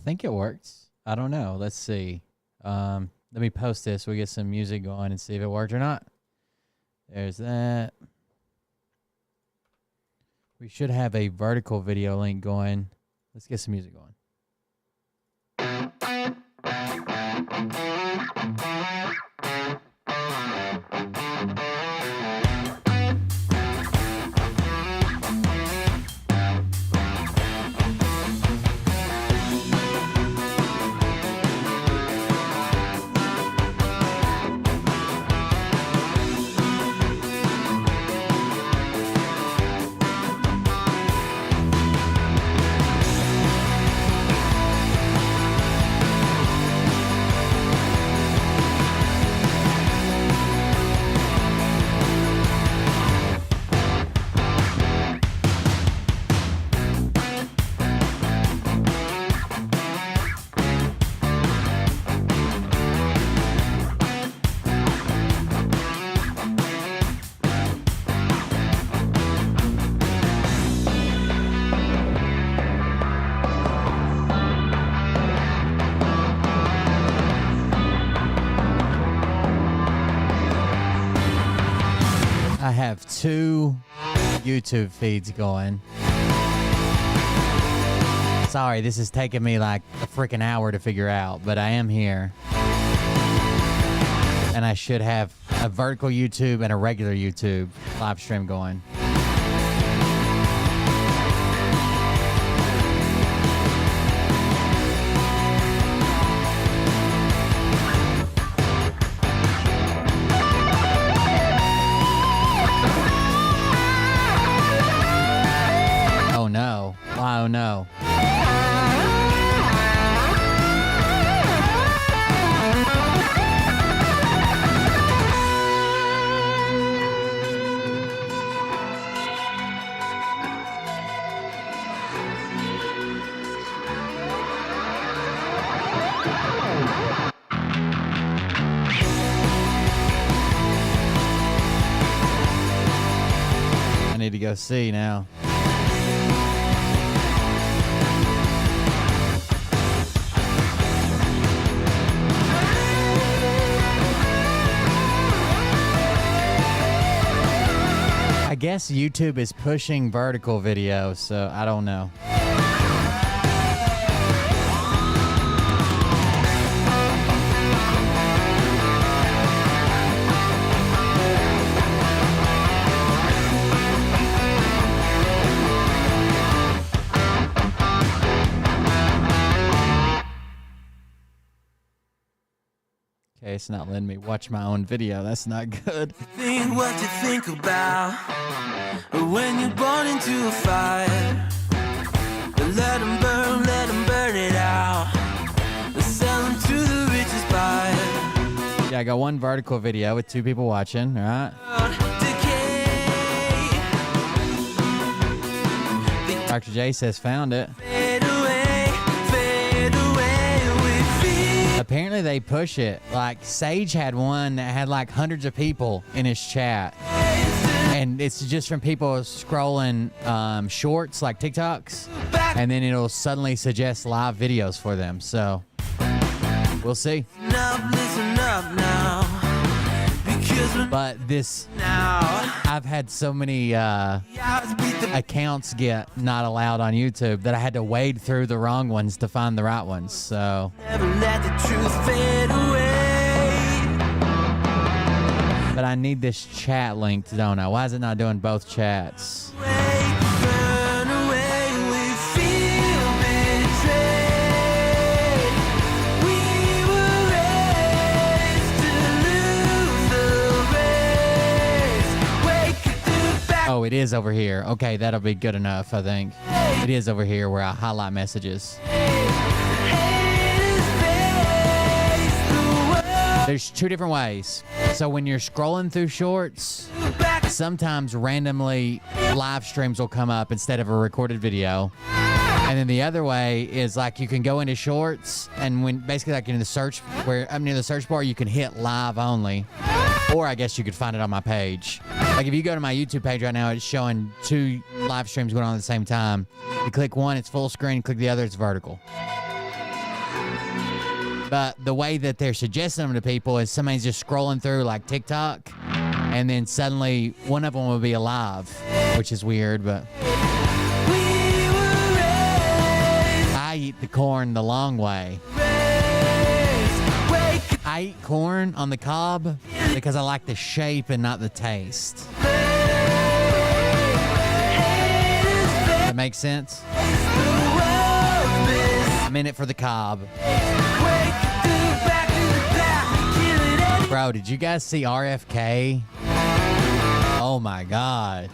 think it works. I don't know. Let's see. Let me post this. We get some music going and see if it worked or not. There's that. We should have a vertical video link going. Let's get some music going. I have 2 YouTube feeds going. Sorry, this is taking me like a freaking hour to figure out, but I am here. And I should have a vertical YouTube and a regular YouTube live stream going. Oh no. I need to go see now. I guess YouTube is pushing vertical video, so I don't know. Okay, it's not letting me watch my own video. That's not good. Think what you think about when you're born into a fire. Let them burn it out. Sell them to the richest buyer. Yeah, I got 1 vertical video with 2 people watching, all right? Dr. J says found it. Fade away with fear. Apparently they push it. Like Sage had one that had like hundreds of people in his chat. And it's just from people scrolling shorts like TikToks. And then it'll suddenly suggest live videos for them. So we'll see. Listen up now. But this, I've had so many accounts get not allowed on YouTube that I had to wade through the wrong ones to find the right ones. So never let the truth fade away. But I need this chat linked, don't I? Why is it not doing both chats? Burn away, we feel betrayed. We were raised to lose the race. Wake the back. Oh, it is over here. Okay, that'll be good enough, I think. It is over here where I highlight messages. There's 2 different ways. So when you're scrolling through shorts, sometimes randomly live streams will come up instead of a recorded video. And then the other way is like you can go into shorts and when basically like in the search where I'm near the search bar, you can hit live only. Or I guess you could find it on my page. Like if you go to my YouTube page right now, it's showing 2 live streams going on at the same time. You click one, it's full screen. Click the other, it's vertical. But the way that they're suggesting them to people is somebody's just scrolling through like TikTok, and then suddenly one of them will be alive, which is weird, but I eat the corn the long way. I eat corn on the cob because I like the shape and not the taste. That makes sense? I'm in it for the cob. Bro, did you guys see RFK? Oh my God.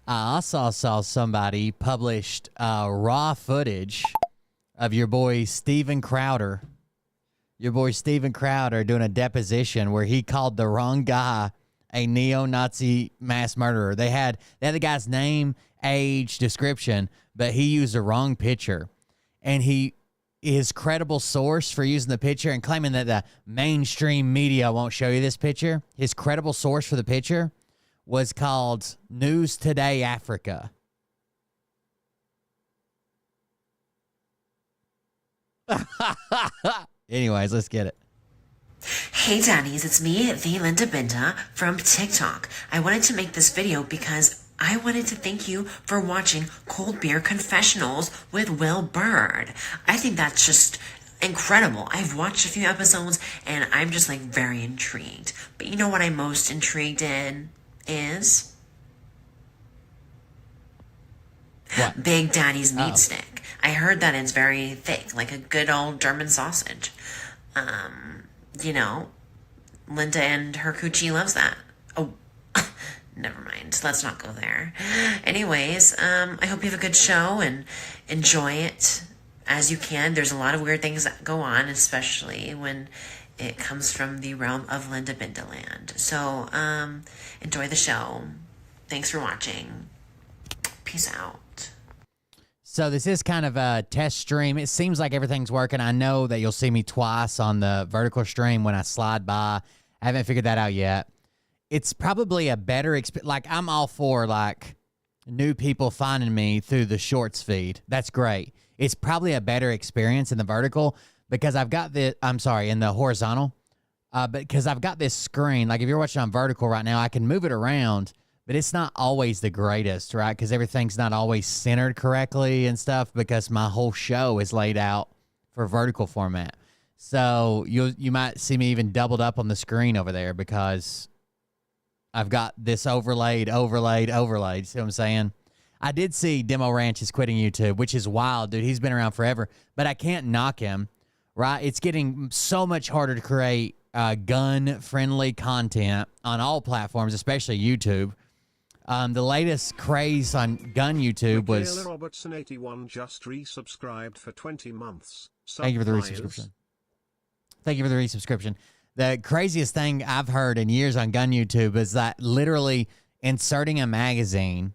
I also saw somebody published raw footage of your boy Steven Crowder. Your boy Steven Crowder doing a deposition where he called the wrong guy a neo-Nazi mass murderer. They had the guy's name, age, description, but he used the wrong picture. And his credible source for using the picture and claiming that the mainstream media won't show you this picture, his credible source for the picture was called News Today Africa. Anyways, let's get it. Hey daddies, it's me, the Linda Binda from TikTok. I wanted to make this video because I wanted to thank you for watching Cold Beer Confessionals with Will Bird. I think that's just incredible. I've watched a few episodes and I'm just like very intrigued. But you know what I'm most intrigued in is? What? Big Daddy's meat stick. I heard that it's very thick, like a good old German sausage. You know, Linda and her coochie loves that. Oh, never mind. Let's not go there. Anyways, I hope you have a good show and enjoy it as you can. There's a lot of weird things that go on, especially when it comes from the realm of Linda Bindaland. So, enjoy the show. Thanks for watching. Peace out. So this is kind of a test stream. It seems like everything's working. I know that you'll see me twice on the vertical stream when I slide by. I haven't figured that out yet. It's probably a better experience. Like, I'm all for, like, new people finding me through the shorts feed. That's great. It's probably a better experience in the vertical because I've got the, in the horizontal. Because I've got this screen. Like, if you're watching on vertical right now, I can move it around. But it's not always the greatest, right? Because everything's not always centered correctly and stuff because my whole show is laid out for vertical format. So you might see me even doubled up on the screen over there because I've got this overlaid. See what I'm saying? I did see Demo Ranch is quitting YouTube, which is wild, dude. He's been around forever. But I can't knock him, right? It's getting so much harder to create gun-friendly content on all platforms, especially YouTube. The latest craze on gun YouTube was... Michaela Robertson 81 just resubscribed for 20 months. Thank you for the resubscription. Thank you for the resubscription. The craziest thing I've heard in years on gun YouTube is that literally inserting a magazine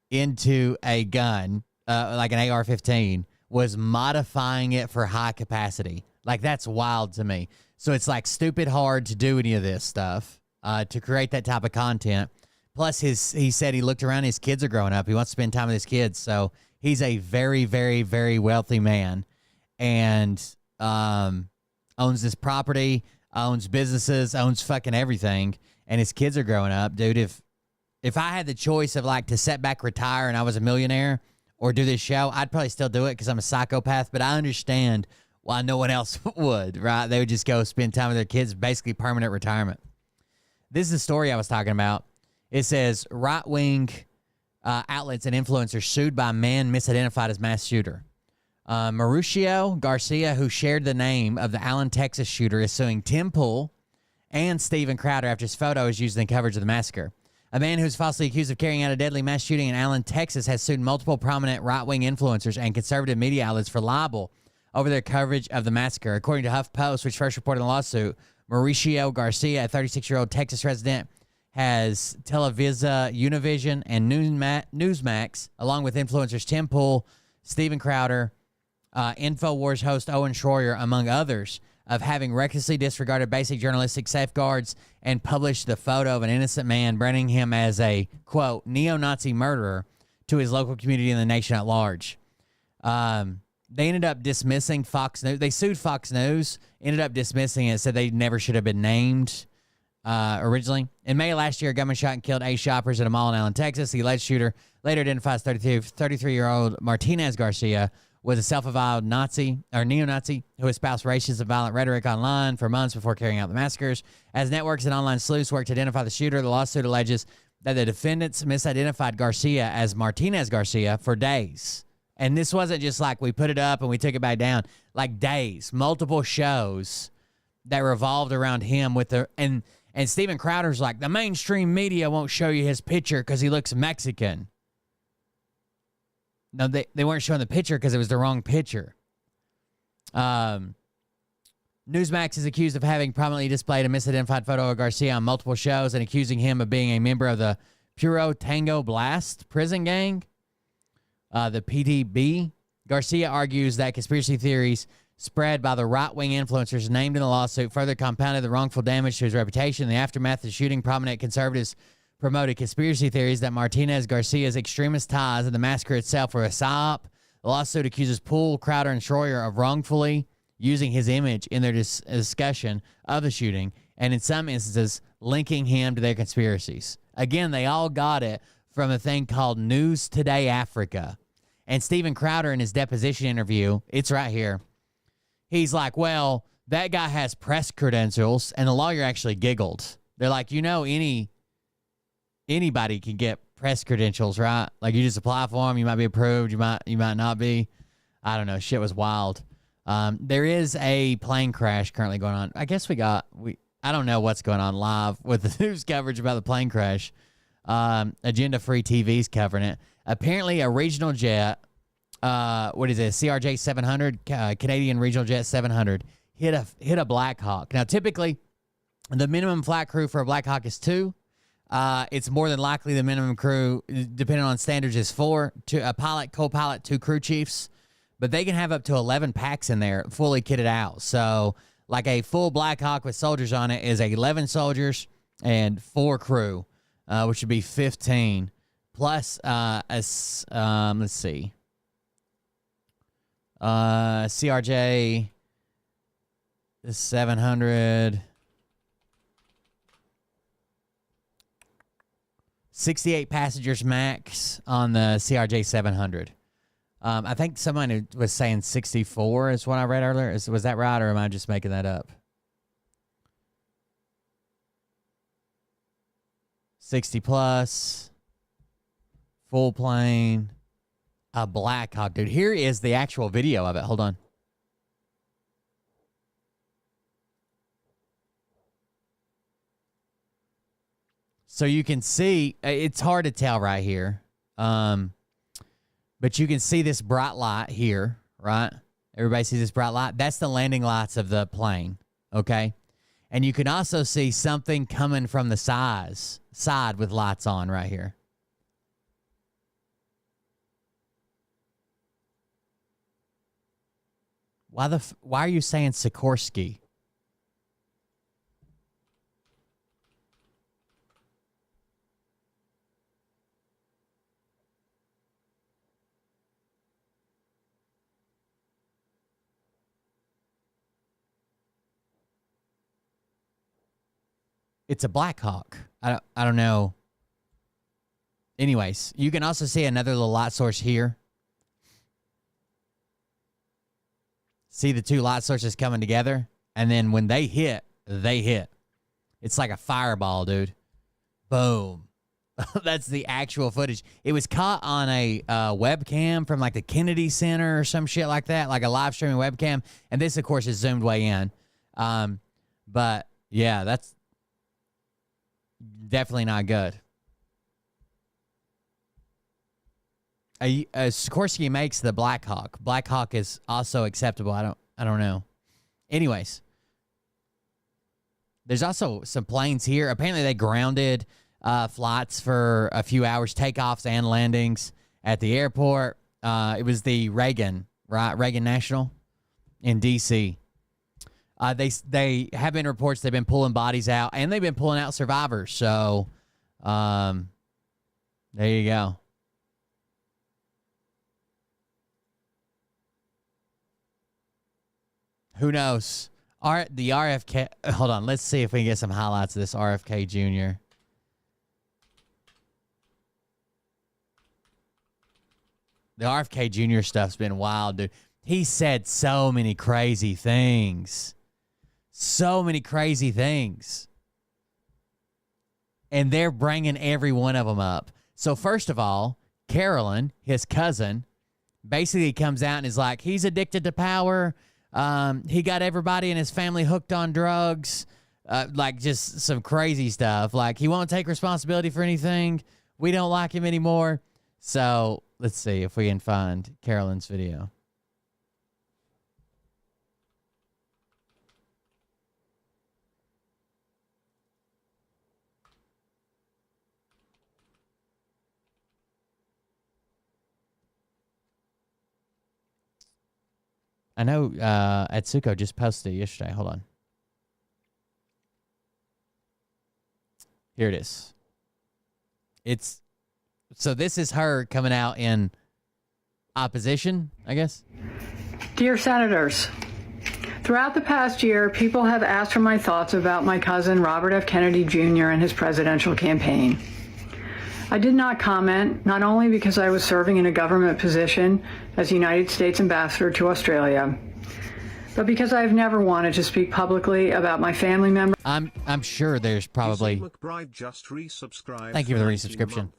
into a gun, like an AR-15, was modifying it for high capacity. Like, that's wild to me. So it's like stupid hard to do any of this stuff, to create that type of content. Plus, he said he looked around, his kids are growing up. He wants to spend time with his kids. So he's a very, very, very wealthy man and owns this property, owns businesses, owns fucking everything. And his kids are growing up. Dude, if I had the choice of like to set back, retire, and I was a millionaire or do this show, I'd probably still do it because I'm a psychopath. But I understand why no one else would, right? They would just go spend time with their kids, basically permanent retirement. This is the story I was talking about. It says, right-wing outlets and influencers sued by man misidentified as mass shooter. Mauricio Garcia, who shared the name of the Allen, Texas shooter, is suing Tim Pool and Steven Crowder after his photo is used in the coverage of the massacre. A man who's falsely accused of carrying out a deadly mass shooting in Allen, Texas, has sued multiple prominent right-wing influencers and conservative media outlets for libel over their coverage of the massacre. According to HuffPost, which first reported the lawsuit, Mauricio Garcia, a 36-year-old Texas resident, has Televisa, Univision, and Newsmax, along with influencers Tim Pool, Steven Crowder, InfoWars host Owen Schroyer, among others, of having recklessly disregarded basic journalistic safeguards and published the photo of an innocent man, branding him as a, quote, neo-Nazi murderer to his local community and the nation at large. They ended up dismissing Fox News. They sued Fox News, ended up dismissing it, said they never should have been named originally. In May last year, a gunman shot and killed 8 shoppers at a mall in Allen, Texas. The alleged shooter later identifies 33-year-old Martinez Garcia was a self-avowed Nazi or neo-Nazi who espoused racist and violent rhetoric online for months before carrying out the massacres. As networks and online sleuths work to identify the shooter, the lawsuit alleges that the defendants misidentified Garcia as Martinez Garcia for days. And this wasn't just like we put it up and we took it back down. Like days, multiple shows that revolved around him with the and Steven Crowder's like, the mainstream media won't show you his picture because he looks Mexican. No, they weren't showing the picture because it was the wrong picture. Newsmax is accused of having prominently displayed a misidentified photo of Garcia on multiple shows and accusing him of being a member of the Puro Tango Blast prison gang. The PTB. Garcia argues that conspiracy theories spread by the right-wing influencers named in the lawsuit further compounded the wrongful damage to his reputation. In the aftermath of the shooting, prominent conservatives promoted conspiracy theories that Martinez Garcia's extremist ties and the massacre itself were a psyop. The lawsuit accuses Poole, Crowder, and Schroyer of wrongfully using his image in their discussion of the shooting, and in some instances, linking him to their conspiracies. Again, they all got it from a thing called News Today Africa. And Steven Crowder in his deposition interview, it's right here. He's like, well, that guy has press credentials, and the lawyer actually giggled. They're like, anybody can get press credentials, right? Like you just apply for them, you might be approved, you might not be. I don't know. Shit was wild. There is a plane crash currently going on. I guess I don't know what's going on live with the news coverage about the plane crash. Agenda Free TV's covering it. Apparently, a regional jet, CRJ 700, Canadian regional jet 700, hit a Black Hawk. Now, typically, the minimum flight crew for a Black Hawk is 2. It's more than likely the minimum crew, depending on standards, is 4. A pilot, co-pilot, 2 crew chiefs. But they can have up to 11 packs in there, fully kitted out. So, like a full Black Hawk with soldiers on it is 11 soldiers and 4 crew, which would be 15. Plus, let's see. CRJ 700. 68 passengers max on the CRJ 700. I think someone was saying 64 is what I read earlier. Was that right, or am I just making that up? 60 plus. Full plane. A Black Hawk. Dude, here is the actual video of it. Hold on. So you can see, it's hard to tell right here. But you can see this bright light here, right? Everybody sees this bright light? That's the landing lights of the plane, okay? And you can also see something coming from the side with lights on right here. Why are you saying Sikorsky? It's a Black Hawk. I don't know. Anyways, you can also see another little light source here. See the 2 light sources coming together? And then when they hit, It's like a fireball, dude. Boom. That's the actual footage. It was caught on a webcam from like the Kennedy Center or some shit like that, like a live streaming webcam. And this, of course, is zoomed way in. But, yeah, that's definitely not good. Sikorsky makes the Black Hawk. Black Hawk is also acceptable. I don't know. Anyways, there's also some planes here. Apparently, they grounded flights for a few hours, takeoffs and landings at the airport. It was the Reagan, right? Reagan National in D.C. They have been reports they've been pulling bodies out, and they've been pulling out survivors. So, there you go. Who knows? The RFK. Hold on. Let's see if we can get some highlights of this RFK Jr. The RFK Jr. stuff's been wild, dude. He said so many crazy things. So many crazy things. And they're bringing every one of them up. So first of all, Carolyn, his cousin, basically comes out and is like, he's addicted to power. He got everybody in his family hooked on drugs. Like just some crazy stuff. Like he won't take responsibility for anything. We don't like him anymore. So let's see if we can find Carolyn's video. I know Atsuko just posted it yesterday. Hold on. Here it is. So this is her coming out in opposition, I guess. Dear Senators, throughout the past year, people have asked for my thoughts about my cousin Robert F. Kennedy Jr. and his presidential campaign. I did not comment, not only because I was serving in a government position as United States Ambassador to Australia, but because I've never wanted to speak publicly about my family members. I'm sure there's probably. Thank you for the resubscription.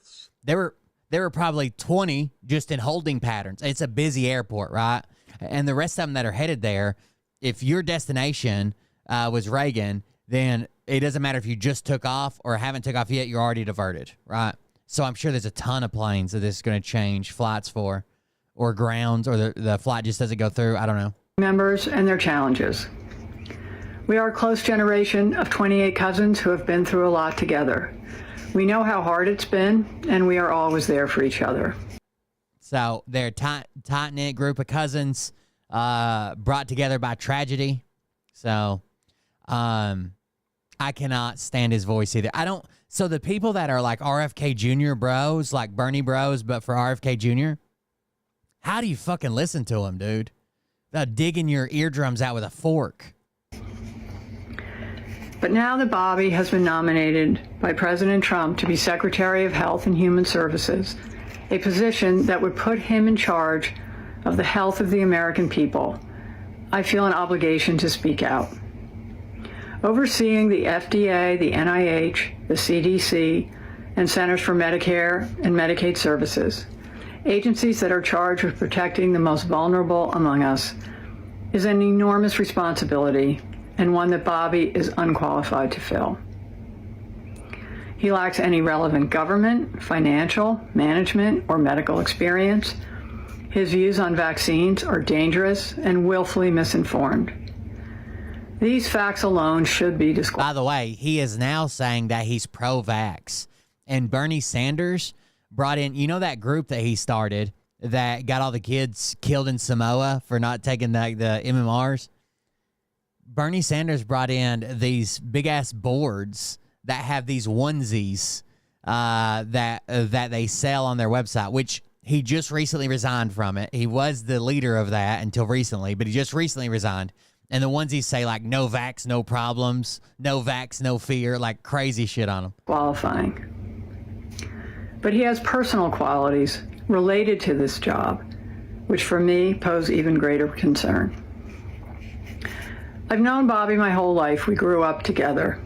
There were probably 20 just in holding patterns. It's a busy airport, right? And the rest of them that are headed there, if your destination was Reagan, then it doesn't matter if you just took off or haven't took off yet. You're already diverted, right? So I'm sure there's a ton of planes that this is going to change flights for, or grounds, or the flight just doesn't go through. I don't know. Members and their challenges. We are a close generation of 28 cousins who have been through a lot together. We know how hard it's been, and we are always there for each other. So they're a tight-knit group of cousins brought together by tragedy. So I cannot stand his voice either. So the people that are like RFK Jr. bros, like Bernie bros, but for RFK Jr., how do you fucking listen to him, dude? Without digging your eardrums out with a fork. But now that Bobby has been nominated by President Trump to be Secretary of Health and Human Services, a position that would put him in charge of the health of the American people, I feel an obligation to speak out. Overseeing the FDA, the NIH, the CDC, and Centers for Medicare and Medicaid Services, agencies that are charged with protecting the most vulnerable among us, is an enormous responsibility and one that Bobby is unqualified to fill. He lacks any relevant government, financial, management, or medical experience. His views on vaccines are dangerous and willfully misinformed. These facts alone should be disqualified. By the way, he is now saying that he's pro-vax. And Bernie Sanders brought in, you know that group that he started that got all the kids killed in Samoa for not taking the MMRs? Bernie Sanders brought in these big-ass boards that have these onesies that they sell on their website, which he just recently resigned from it. He was the leader of that until recently, but he just recently resigned. And the onesies say, like, no vax, no problems, no vax, no fear, like crazy shit on them. Qualifying. But he has personal qualities related to this job, which for me pose even greater concern. I've known Bobby my whole life. We grew up together.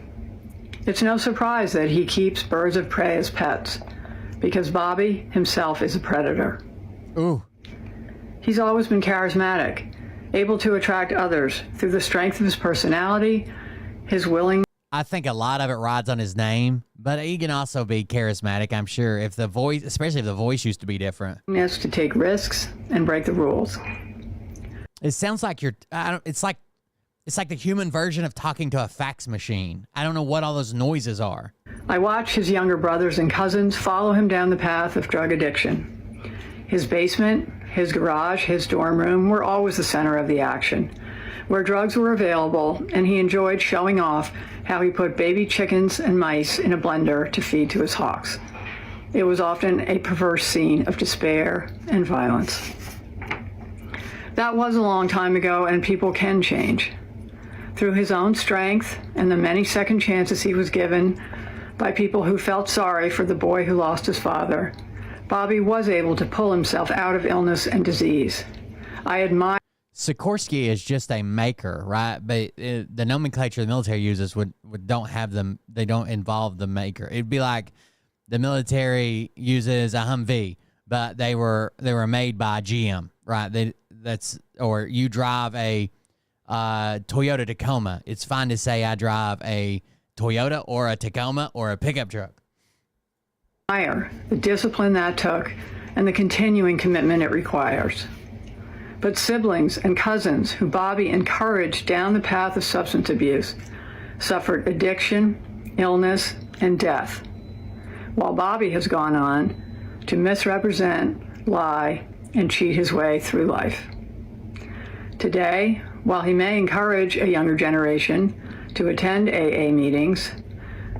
It's no surprise that he keeps birds of prey as pets, because Bobby himself is a predator. Ooh. He's always been charismatic, able to attract others through the strength of his personality, his willingness. I think a lot of it rides on his name, but he can also be charismatic, I'm sure, if the voice, especially if the voice used to be different. To take risks and break the rules. It sounds like it's like the human version of talking to a fax machine. I don't know what all those noises are. I watch his younger brothers and cousins follow him down the path of drug addiction. His basement, his garage, his dorm room were always the center of the action. where drugs were available, and he enjoyed showing off how he put baby chickens and mice in a blender to feed to his hawks. It was often a perverse scene of despair and violence. That was a long time ago, and people can change. Through his own strength and the many second chances he was given by people who felt sorry for the boy who lost his father, Bobby was able to pull himself out of illness and disease. I admire. Sikorsky is just a maker, right? But the nomenclature the military uses don't have them. They don't involve the maker. It'd be like the military uses a Humvee, but they were made by GM, right? Or you drive a Toyota Tacoma. It's fine to say I drive a Toyota or a Tacoma or a pickup truck. The discipline that took and the continuing commitment it requires. But siblings and cousins who Bobby encouraged down the path of substance abuse suffered addiction, illness, and death, while Bobby has gone on to misrepresent, lie, and cheat his way through life. Today, while he may encourage a younger generation to attend AA meetings,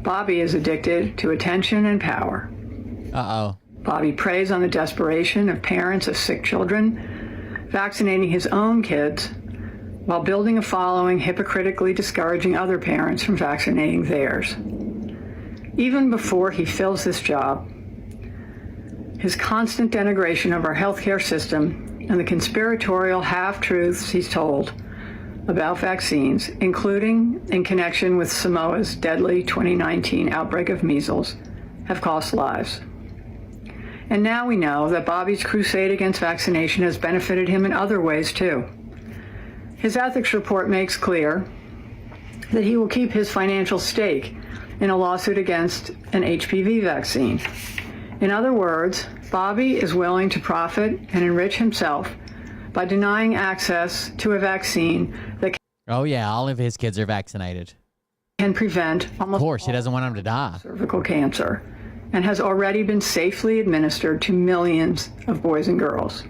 Bobby is addicted to attention and power. Uh-oh. Bobby preys on the desperation of parents of sick children, vaccinating his own kids while building a following hypocritically discouraging other parents from vaccinating theirs. Even before he fills this job, his constant denigration of our healthcare system and the conspiratorial half-truths he's told about vaccines, including in connection with Samoa's deadly 2019 outbreak of measles, have cost lives. And now we know that Bobby's crusade against vaccination has benefited him in other ways, too. His ethics report makes clear that he will keep his financial stake in a lawsuit against an HPV vaccine. In other words, Bobby is willing to profit and enrich himself by denying access to a vaccine that Oh, yeah, all of his kids are vaccinated. can prevent almost Of course, he doesn't want them to die. cervical cancer, and has already been safely administered to millions of boys and girls.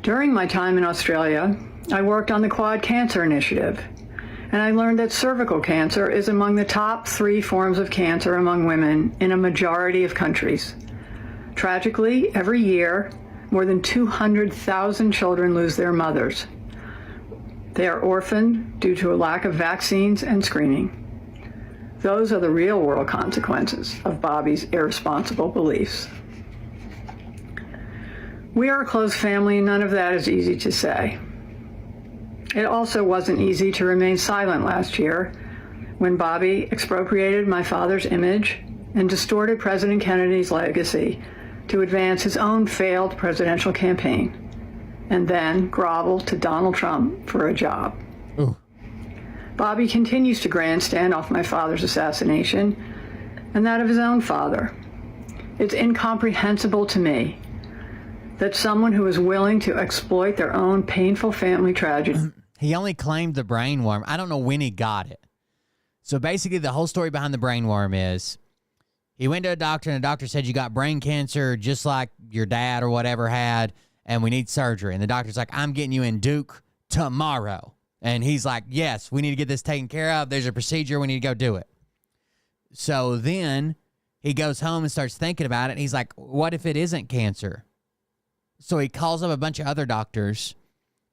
During my time in Australia, I worked on the Quad Cancer Initiative, and I learned that cervical cancer is among the top 3 forms of cancer among women in a majority of countries. Tragically, every year, more than 200,000 children lose their mothers. They are orphaned due to a lack of vaccines and screening. Those are the real-world consequences of Bobby's irresponsible beliefs. We are a close family, and none of that is easy to say. It also wasn't easy to remain silent last year when Bobby expropriated my father's image and distorted President Kennedy's legacy to advance his own failed presidential campaign, and then groveled to Donald Trump for a job. Ooh. Bobby continues to grandstand off my father's assassination and that of his own father. It's incomprehensible to me that someone who is willing to exploit their own painful family tragedy. He only claimed the brain worm. I don't know when he got it. So basically the whole story behind the brain worm is he went to a doctor and the doctor said, you got brain cancer just like your dad or whatever had, and we need surgery. And the doctor's like, I'm getting you in Duke tomorrow. And he's like, yes, we need to get this taken care of. There's a procedure. We need to go do it. So then he goes home and starts thinking about it. And he's like, what if it isn't cancer? So he calls up a bunch of other doctors,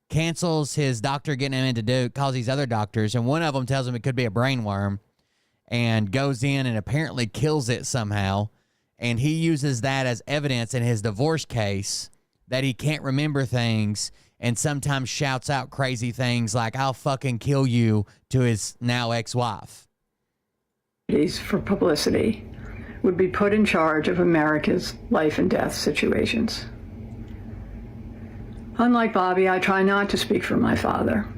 cancels his doctor getting him into Duke, calls these other doctors, and one of them tells him it could be a brain worm, and goes in and apparently kills it somehow. And he uses that as evidence in his divorce case that he can't remember things, and sometimes shouts out crazy things like, I'll fucking kill you, to his now ex-wife. For publicity would be put in charge of America's life and death situations. Unlike Bobby, I try not to speak for my father,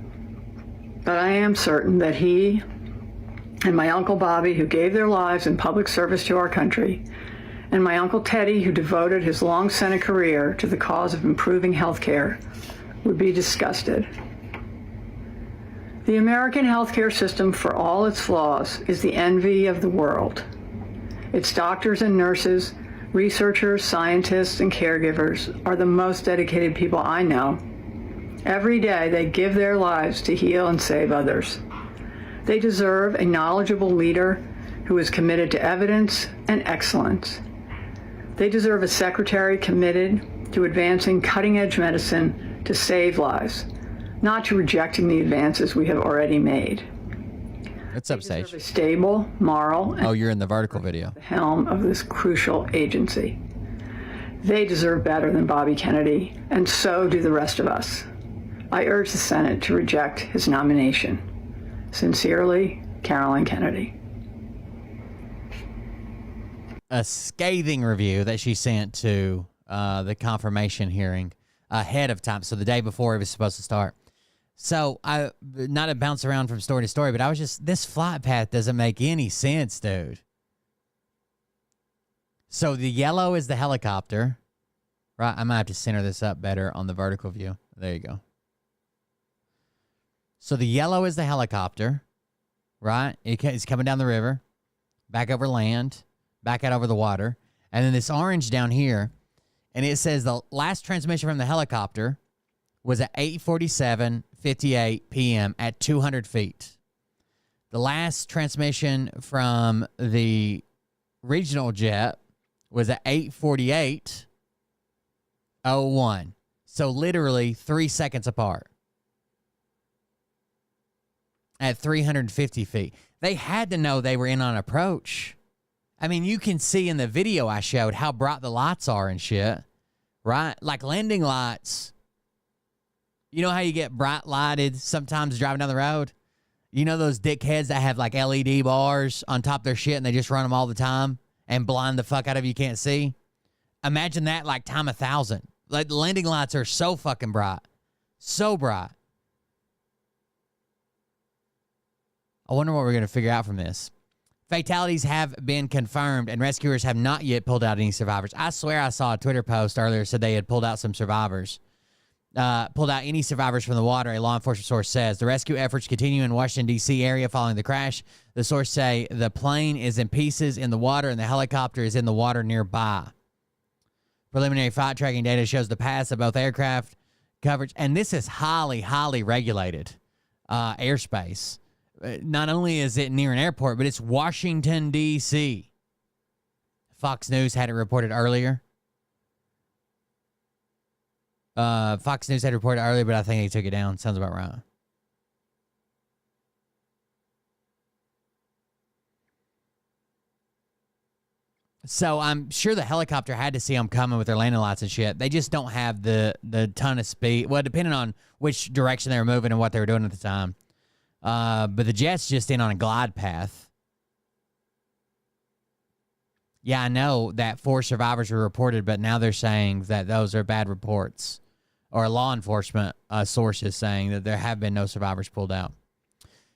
but I am certain that he and my Uncle Bobby, who gave their lives in public service to our country, and my Uncle Teddy, who devoted his long Senate career to the cause of improving health care, would be disgusted. The American healthcare system, for all its flaws, is the envy of the world. Its doctors and nurses, researchers, scientists, and caregivers are the most dedicated people I know, Every day they give their lives to heal and save others. They deserve a knowledgeable leader who is committed to evidence and excellence. They deserve a secretary committed to advancing cutting-edge medicine to save lives, not to rejecting the advances we have already made. What's up, Sage? A stable, moral, and Oh, you're in the vertical video. the helm of this crucial agency. They deserve better than Bobby Kennedy, and so do the rest of us. I urge the Senate to reject his nomination. Sincerely, Carolyn Kennedy. A scathing review that she sent to the confirmation hearing ahead of time, so the day before it was supposed to start. So not to bounce around from story to story, but I was just, this flight path doesn't make any sense, dude. So the yellow is the helicopter, right? I might have to center this up better on the vertical view. There you go. So the yellow is the helicopter, right? It's coming down the river, back over land, back out over the water. And then this orange down here, and it says the last transmission from the helicopter was at 8:47:58 p.m. at 200 feet. The last transmission from the regional jet was at 8:48:01. So literally 3 seconds apart. At 350 feet. They had to know they were in on approach. I mean, you can see in the video I showed how bright the lights are and shit, right? Like landing lights. You know how you get bright lighted sometimes driving down the road? You know those dickheads that have like LED bars on top of their shit and they just run them all the time and blind the fuck out of you can't see? Imagine that like time 1,000. Like the landing lights are so fucking bright. So bright. I wonder what we're going to figure out from this. Fatalities have been confirmed, and rescuers have not yet pulled out any survivors. I swear I saw a Twitter post earlier said they had pulled out some survivors. Pulled out any survivors from the water, a law enforcement source says. The rescue efforts continue in Washington, D.C. area following the crash. The source say the plane is in pieces in the water, and the helicopter is in the water nearby. Preliminary flight tracking data shows the paths of both aircraft coverage, and this is highly, highly regulated airspace. Not only is it near an airport, but it's Washington, D.C. Fox News had it reported earlier. Fox News had reported earlier, but I think they took it down. Sounds about right. So I'm sure the helicopter had to see them coming with their landing lights and shit. They just don't have the ton of speed. Well, depending on which direction they were moving and what they were doing at the time. But the jet's just in on a glide path. Yeah, I know that 4 survivors were reported, but now they're saying that those are bad reports. Or law enforcement sources saying that there have been no survivors pulled out.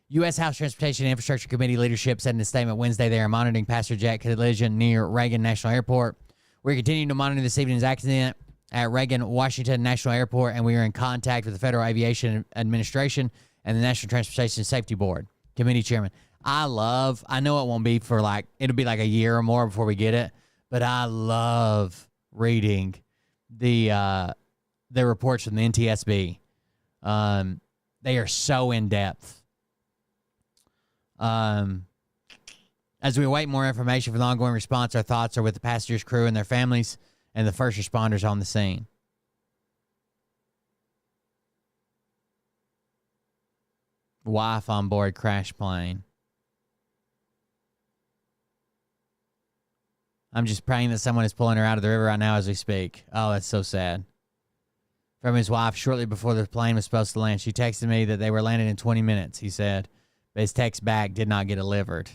U.S. House Transportation and Infrastructure Committee leadership said in a statement Wednesday they are monitoring passenger jet collision near Reagan National Airport. We're continuing to monitor this evening's accident at Reagan Washington National Airport, and we are in contact with the Federal Aviation Administration and the National Transportation Safety Board. Committee chairman. I know it won't be for it'll be like a year or more before we get it, but I love reading the reports from the NTSB. They are so in-depth. As we await more information for the ongoing response, our thoughts are with the passengers, crew, and their families, and the first responders on the scene. Wife on board crash plane. I'm just praying that someone is pulling her out of the river right now as we speak. Oh, that's so sad. From his wife, shortly before the plane was supposed to land, she texted me that they were landing in 20 minutes, he said. But his text back did not get delivered.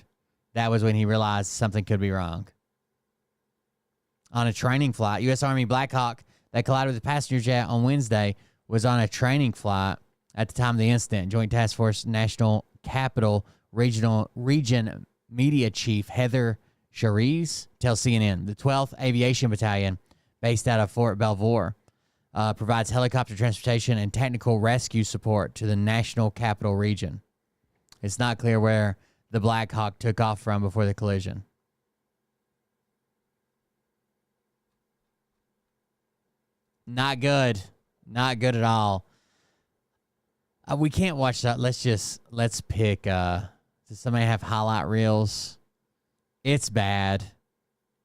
That was when he realized something could be wrong. On a training flight, U.S. Army Black Hawk that collided with a passenger jet on Wednesday was on a training flight at the time of the incident. Joint Task Force National Capital Region Media Chief Heather Charisse tells CNN the 12th Aviation Battalion, based out of Fort Belvoir, provides helicopter transportation and technical rescue support to the National Capital Region. It's not clear where the Black Hawk took off from before the collision. Not good. Not good at all. We can't watch that. Let's pick. Does somebody have highlight reels? It's bad.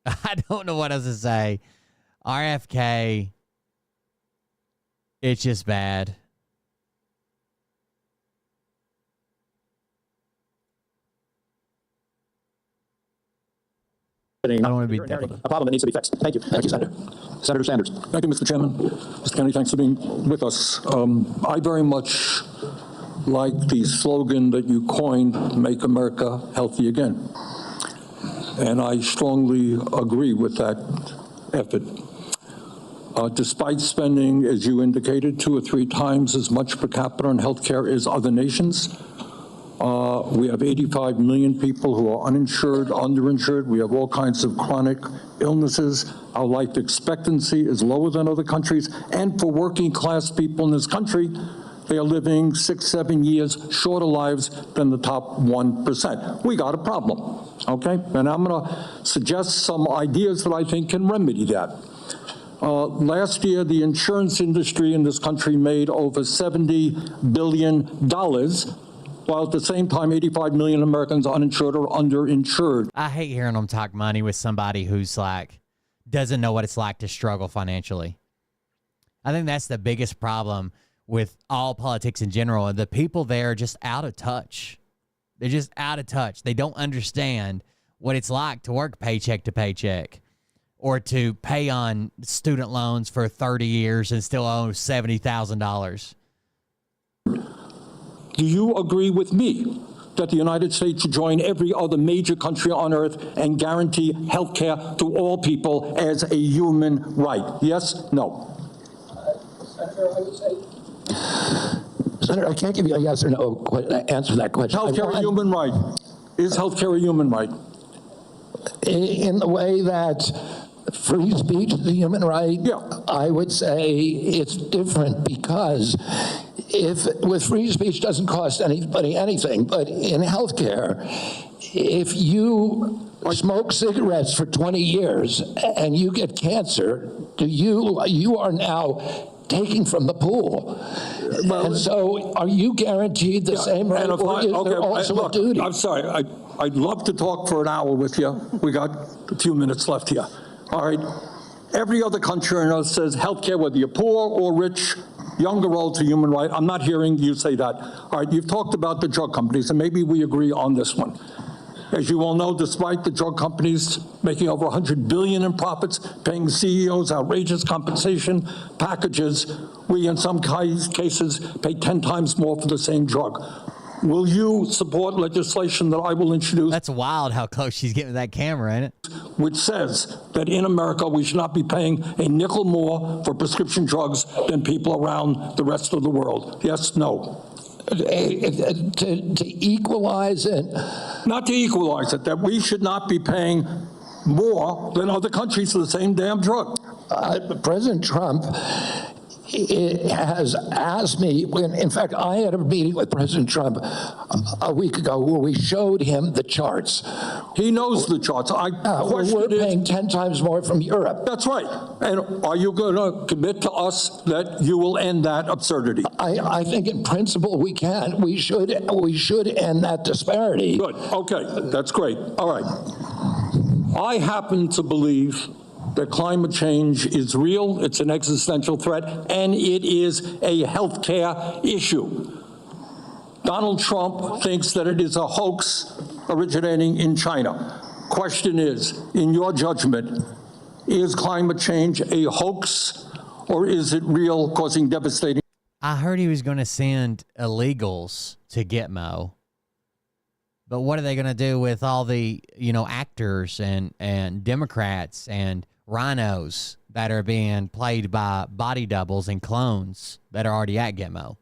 I don't know what else to say. RFK. It's just bad. I don't want to be a problem that needs to be fixed. Thank you. Thank you, Senator. Senator Sanders. Thank you, Mr. Chairman. Mr. Kennedy, thanks for being with us. I very much like the slogan that you coined, Make America Healthy Again. And I strongly agree with that effort. Despite spending, as you indicated, 2 or 3 times as much per capita on healthcare as other nations, we have 85 million people who are uninsured, underinsured. We have all kinds of chronic illnesses. Our life expectancy is lower than other countries. And for working class people in this country, they are living 6, 7 years shorter lives than the top 1%. We got a problem, okay? And I'm going to suggest some ideas that I think can remedy that. Last year, the insurance industry in this country made over $70 billion, while at the same time, 85 million Americans uninsured or underinsured. I hate hearing them talk money with somebody who's like, doesn't know what it's like to struggle financially. I think that's the biggest problem with all politics in general. The people there are just out of touch. They're just out of touch. They don't understand what it's like to work paycheck to paycheck or to pay on student loans for 30 years and still owe $70,000. Do you agree with me that the United States should join every other major country on earth and guarantee health care to all people as a human right? Yes? No? Senator, I would say... Senator, I can't give you a yes or no answer to that question. Health care a human right. Is health care a human right? In the way that free speech is a human right, yeah. I would say it's different because if with free speech doesn't cost anybody anything, but in healthcare, if you smoke cigarettes for 20 years and you get cancer, you are now taking from the pool. Well, and so are you guaranteed the same right, or is there also a duty? I'm sorry, I'd love to talk for an hour with you. We got a few minutes left here. All right, every other country in us says healthcare, whether you're poor or rich, young or old, is a human right. I'm not hearing you say that. All right, you've talked about the drug companies, and maybe we agree on this one. As you all know, despite the drug companies making over $100 billion in profits, paying CEOs outrageous compensation packages, we in some cases pay 10 times more for the same drug. Will you support legislation that I will introduce? That's wild how close she's getting to that camera, ain't it? Which says that in America, we should not be paying a nickel more for prescription drugs than people around the rest of the world. Yes, no? To equalize it? Not to equalize it, that we should not be paying more than other countries for the same damn drug. President Trump has asked me, in fact, I had a meeting with President Trump a week ago where we showed him the charts. He knows the charts. We're paying 10 times more from Europe. That's right. And are you going to commit to us that you will end that absurdity? I think in principle we can. We should end that disparity. Good. Okay. That's great. All right. I happen to believe that climate change is real, it's an existential threat, and it is a health care issue. Donald Trump thinks that it is a hoax originating in China. Question is, in your judgment, is climate change a hoax, or is it real, causing devastating? I heard he was going to send illegals to Gitmo. But what are they going to do with all the, actors and Democrats and rhinos that are being played by body doubles and clones that are already at Gitmo?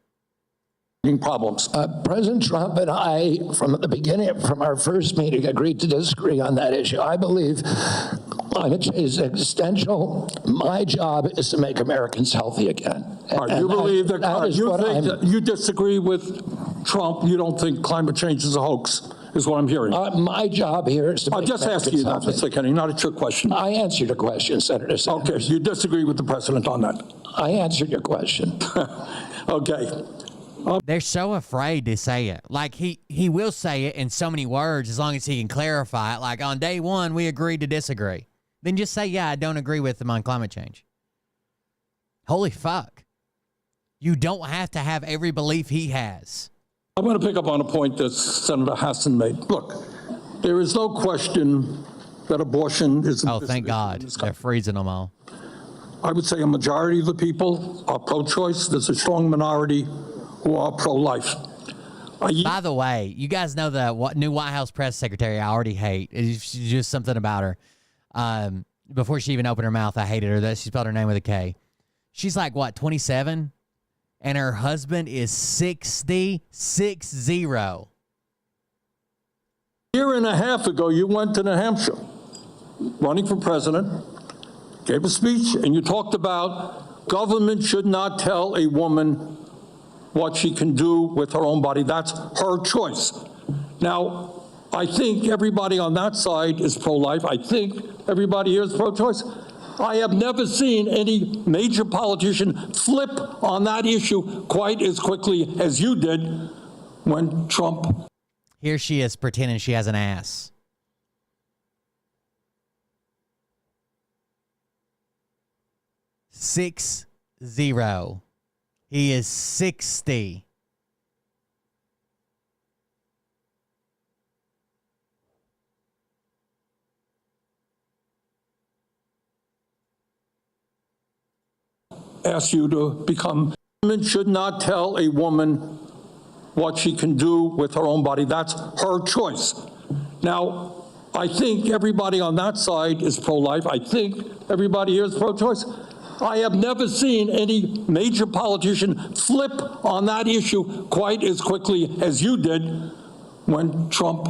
Problems. President Trump and I, from the beginning, from our first meeting, agreed to disagree on that issue. I believe climate change is existential. My job is to make Americans healthy again. All right, you believe that you disagree with Trump. You don't think climate change is a hoax, is what I'm hearing. My job here is to make just ask you that, Mr. Kennedy, not a trick question. I answered your question, Senator Sanders. Okay, you disagree with the president on that? I answered your question. Okay. They're so afraid to say it. Like, he will say it in so many words as long as he can clarify it. Like, on day one, we agreed to disagree. Then just say, yeah, I don't agree with him on climate change. Holy fuck. You don't have to have every belief he has. I'm going to pick up on a point that Senator Hassan made. Look, there is no question that abortion is... Oh, thank God. They're freezing them all. I would say a majority of the people are pro-choice. There's a strong minority who are pro-life. By the way, you guys know the new White House press secretary I already hate. It's just something about her. Before she even opened her mouth, I hated her. That she spelled her name with a K. She's like, what, 27? And her husband is 60. A year and a half ago, you went to New Hampshire, running for president, gave a speech, and you talked about government should not tell a woman what she can do with her own body. That's her choice. Now, I think everybody on that side is pro-life. I think everybody here is pro-choice. I have never seen any major politician flip on that issue quite as quickly as you did when Trump... Here she is pretending she has an ass. Six zero. He is 60. Ask you to become... Women should not tell a woman what she can do with her own body. That's her choice. Now, I think everybody on that side is pro-life. I think everybody here is pro-choice. I have never seen any major politician flip on that issue quite as quickly as you did when Trump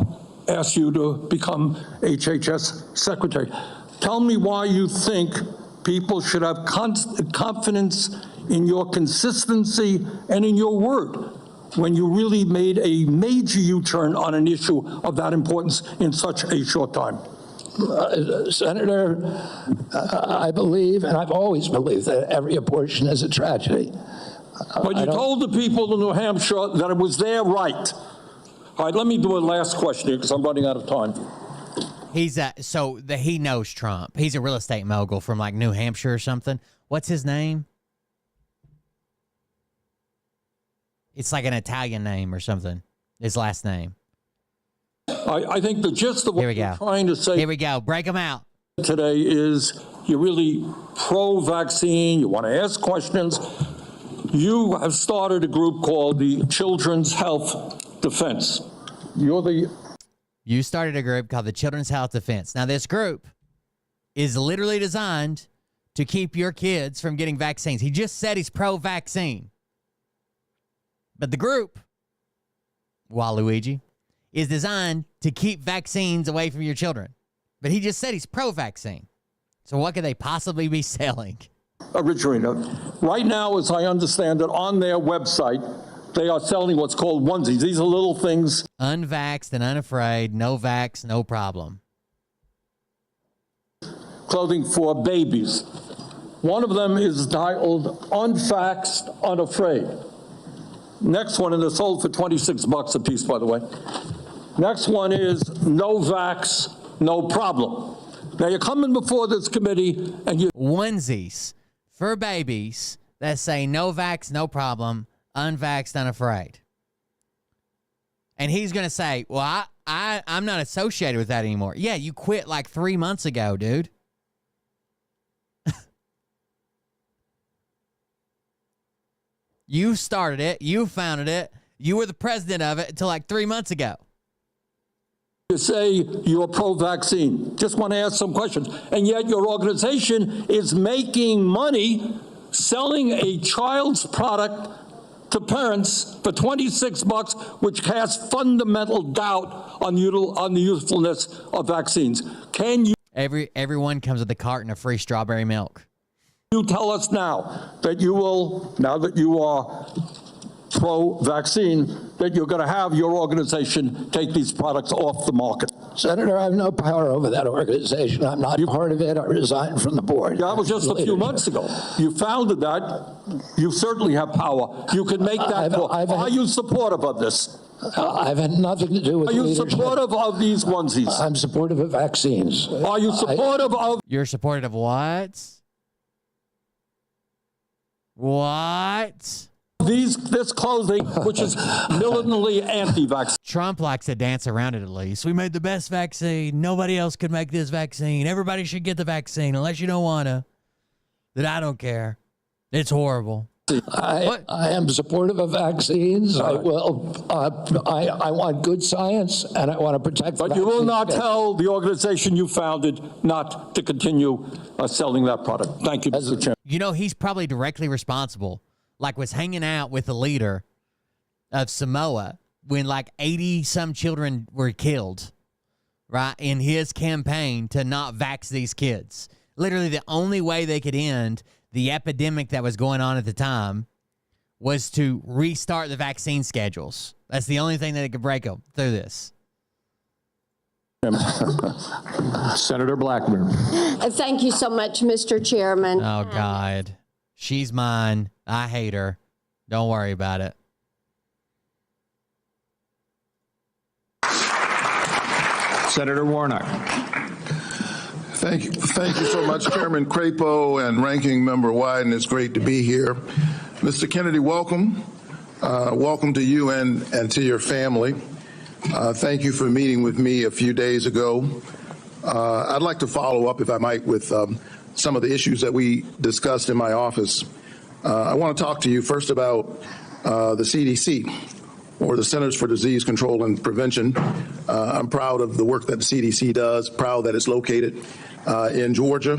asked you to become HHS secretary. Tell me why you think people should have confidence in your consistency and in your word when you really made a major U-turn on an issue of that importance in such a short time. Senator, I believe, and I've always believed, that every abortion is a tragedy. But you told the people of New Hampshire that it was their right. All right, let me do a last question here because I'm running out of time. He knows Trump. He's a real estate mogul from like New Hampshire or something. What's his name? It's like an Italian name or something. His last name. I think the gist of what you're trying to say... Here we go. Break them out. ...today is you're really pro-vaccine. You want to ask questions. You have started a group called the Children's Health Defense. You started a group called the Children's Health Defense. Now, this group is literally designed to keep your kids from getting vaccines. He just said he's pro-vaccine. But the group, Waluigi, is designed to keep vaccines away from your children. But he just said he's pro-vaccine. So what could they possibly be selling? Originator. Right now, as I understand it, on their website, they are selling what's called onesies. These are little things. Unvaxxed and unafraid, no vax, no problem. Clothing for babies. One of them is titled Unvaxxed, Unafraid. Next one, and they're sold for $26 a piece, by the way. Next one is No Vax, No Problem. Now, you're coming before this committee and you... Onesies for babies that say no vax, no problem, unvaxxed, unafraid. And he's going to say, well, I'm not associated with that anymore. Yeah, you quit like 3 months ago, dude. You started it. You founded it. You were the president of it until like 3 months ago. You say you're pro-vaccine. Just want to ask some questions. And yet your organization is making money selling a child's product to parents for $26, which casts fundamental doubt on the usefulness of vaccines. Can you... Everyone comes with a carton of free strawberry milk. You tell us now that you will, now that you are pro-vaccine, that you're going to have your organization take these products off the market. Senator, I have no power over that organization. I'm not part of it. I resigned from the board. That was just a few months ago. You founded that. You certainly have power. You can make that call. Are you supportive of this? I've had nothing to do with Are you leadership. supportive of these onesies? I'm supportive of vaccines. Are you supportive of... You're supportive of what? What? This clothing, which is militantly anti-vaccine. Trump likes to dance around it at least. We made the best vaccine. Nobody else could make this vaccine. Everybody should get the vaccine unless you don't want to. Then I don't care. It's horrible. I am supportive of vaccines. I want good science, and I want to protect. But you will not tell the organization you founded not to continue selling that product. Thank you, Mr. Chairman. You know, he's probably directly responsible. Like, was hanging out with the leader of Samoa when like 80-some children were killed, right, in his campaign to not vax these kids. Literally the only way they could end the epidemic that was going on at the time was to restart the vaccine schedules. That's the only thing that could break them through this. Senator Blackburn. Thank you so much, Mr. Chairman. Oh, God. She's mine. I hate her. Don't worry about it. Senator Warnock. Thank you so much, Chairman Crapo and Ranking Member Wyden. It's great to be here. Mr. Kennedy, welcome. Welcome to you and to your family. Thank you for meeting with me a few days ago. I'd like to follow up, if I might, with some of the issues that we discussed in my office. I want to talk to you first about the CDC, or the Centers for Disease Control and Prevention. I'm proud of the work that the CDC does, proud that it's located in Georgia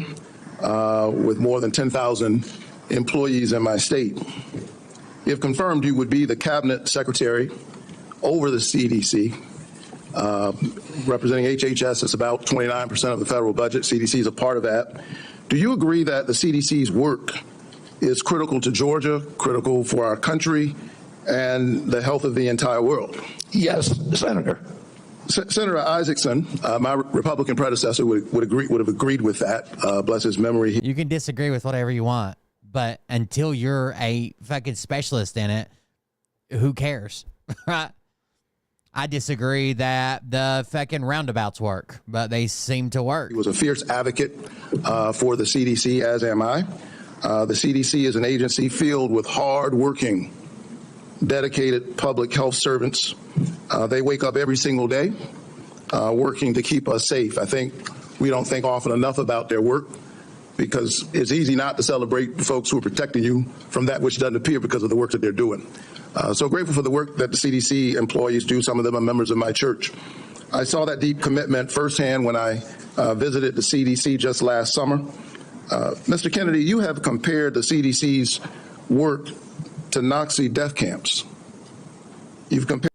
with more than 10,000 employees in my state. If confirmed, you would be the cabinet secretary over the CDC, representing HHS. It's about 29% of the federal budget. CDC is a part of that. Do you agree that the CDC's work is critical to Georgia, critical for our country, and the health of the entire world? Yes, Senator. Senator Isaacson, my Republican predecessor, would have agreed with that. Bless his memory. You can disagree with whatever you want, but until you're a fucking specialist in it, who cares? Right? I disagree that the fucking roundabouts work, but they seem to work. He was a fierce advocate for the CDC, as am I. The CDC is an agency filled with hard-working, dedicated public health servants. They wake up every single day working to keep us safe. I think we don't think often enough about their work, because it's easy not to celebrate the folks who are protecting you from that which doesn't appear because of the work that they're doing. So grateful for the work that the CDC employees do. Some of them are members of my church. I saw that deep commitment firsthand when I visited the CDC just last summer. Mr. Kennedy, you have compared the CDC's work to Nazi death camps. You've compared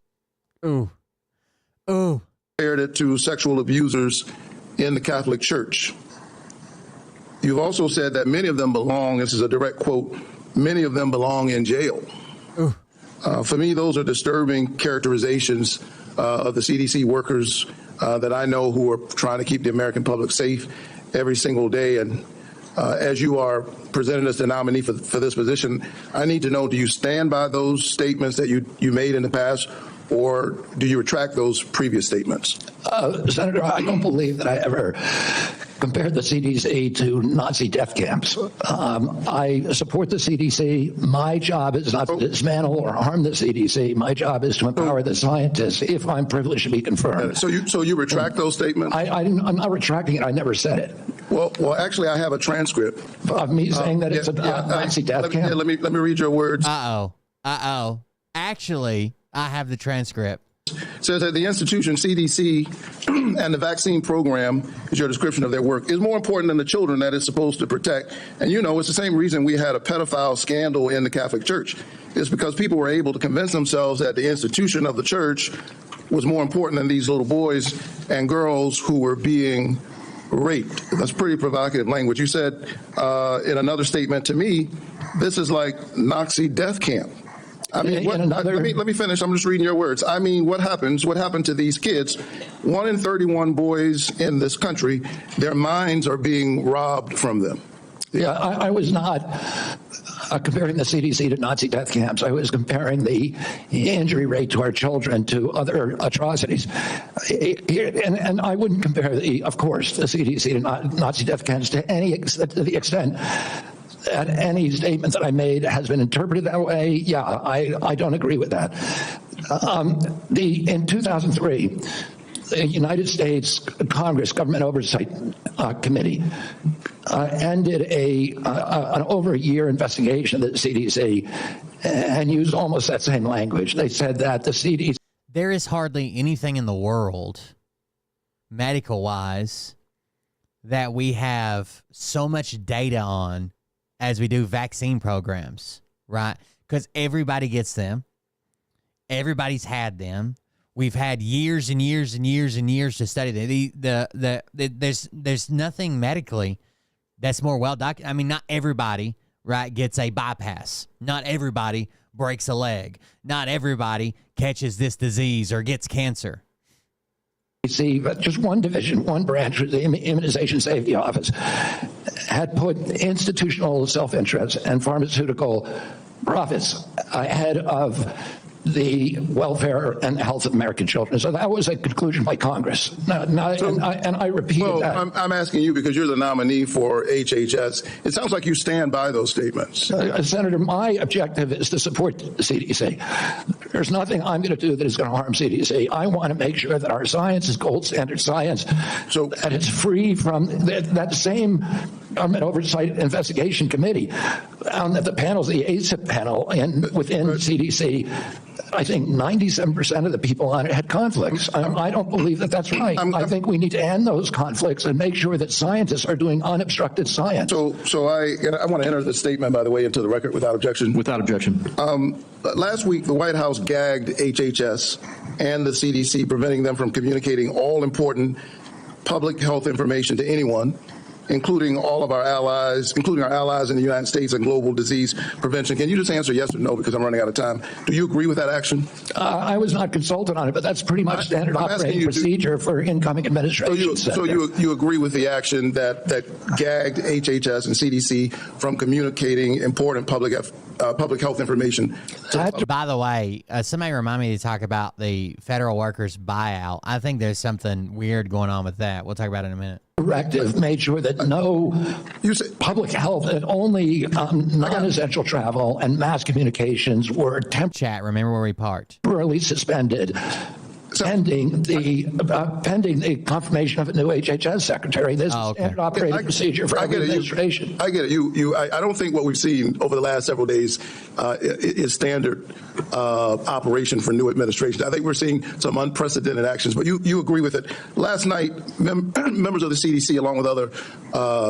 it to sexual abusers in the Catholic Church. You've also said that many of them belong, this is a direct quote, many of them belong in jail. For me, those are disturbing characterizations of the CDC workers that I know who are trying to keep the American public safe every single day. And as you are presented as the nominee for this position, I need to know, do you stand by those statements that you made in the past, or do you retract those previous statements? Senator, I don't believe that I ever compared the CDC to Nazi death camps. I support the CDC. My job is not to dismantle or harm the CDC. My job is to empower the scientists, if I'm privileged to be confirmed. So you retract those statements? I'm not retracting it. I never said it. Well, actually, I have a transcript of me saying that it's a Nazi death camp. Let me read your words. Actually, I have the transcript. It says that the institution, CDC, and the vaccine program, is your description of their work, is more important than the children that it's supposed to protect. And you know, it's the same reason we had a pedophile scandal in the Catholic Church. It's because people were able to convince themselves that the institution of the church was more important than these little boys and girls who were being raped. That's pretty provocative language. You said in another statement to me, this is like Nazi death camp. I mean, let me finish. I'm just reading your words. I mean, what happened to these kids? 1 in 31 boys in this country, their minds are being robbed from them. Yeah, I was not comparing the CDC to Nazi death camps. I was comparing the injury rate to our children to other atrocities. And I wouldn't compare, of course, the CDC to Nazi death camps to the extent that any statement that I made has been interpreted that way. Yeah, I don't agree with that. In 2003, the United States Congress Government Oversight Committee ended an over a year investigation of the CDC and used almost that same language. They said that the CDC... There is hardly anything in the world, medical-wise, that we have so much data on as we do vaccine programs, right? Because everybody gets them. Everybody's had them. We've had years and years and years and years to study them. There's nothing medically that's more well documented. I mean, not everybody, right, gets a bypass. Not everybody breaks a leg. Not everybody catches this disease or gets cancer. See, but just one division, one branch of the Immunization Safety Office had put institutional self-interest and pharmaceutical profits ahead of the welfare and health of American children. So that was a conclusion by Congress. And I repeated that. I'm asking you because you're the nominee for HHS. It sounds like you stand by those statements. Senator, my objective is to support the CDC. There's nothing I'm going to do that is going to harm CDC. I want to make sure that our science is gold standard science, so that it's free from that same Government Oversight Investigation Committee on the panels, the ACIP panel, and within CDC. I think 97% of the people on it had conflicts. I don't believe that that's right. I think we need to end those conflicts and make sure that scientists are doing unobstructed science. So I want to enter this statement, by the way, into the record without objection. Without objection. Last week, the White House gagged HHS and the CDC, preventing them from communicating all important public health information to anyone, including all of our allies, including our allies in the United States and global disease prevention. Can you just answer yes or no, because I'm running out of time? Do you agree with that action? I was not consulted on it, but that's pretty much standard operating procedure for incoming administration. So you agree with the action that gagged HHS and CDC from communicating important public health information? By the way, somebody remind me to talk about the federal workers buyout. I think there's something weird going on with that. We'll talk about it in a minute. Directive made sure that no public health, that only non-essential travel and mass communications were Chat, remember where we parked. Temporarily suspended. Pending the confirmation of a new HHS secretary. This is standard operating procedure for every administration. I get it. I don't think what we've seen over the last several days is standard operation for new administration. I think we're seeing some unprecedented actions, but you agree with it. Last night, members of the CDC, along with other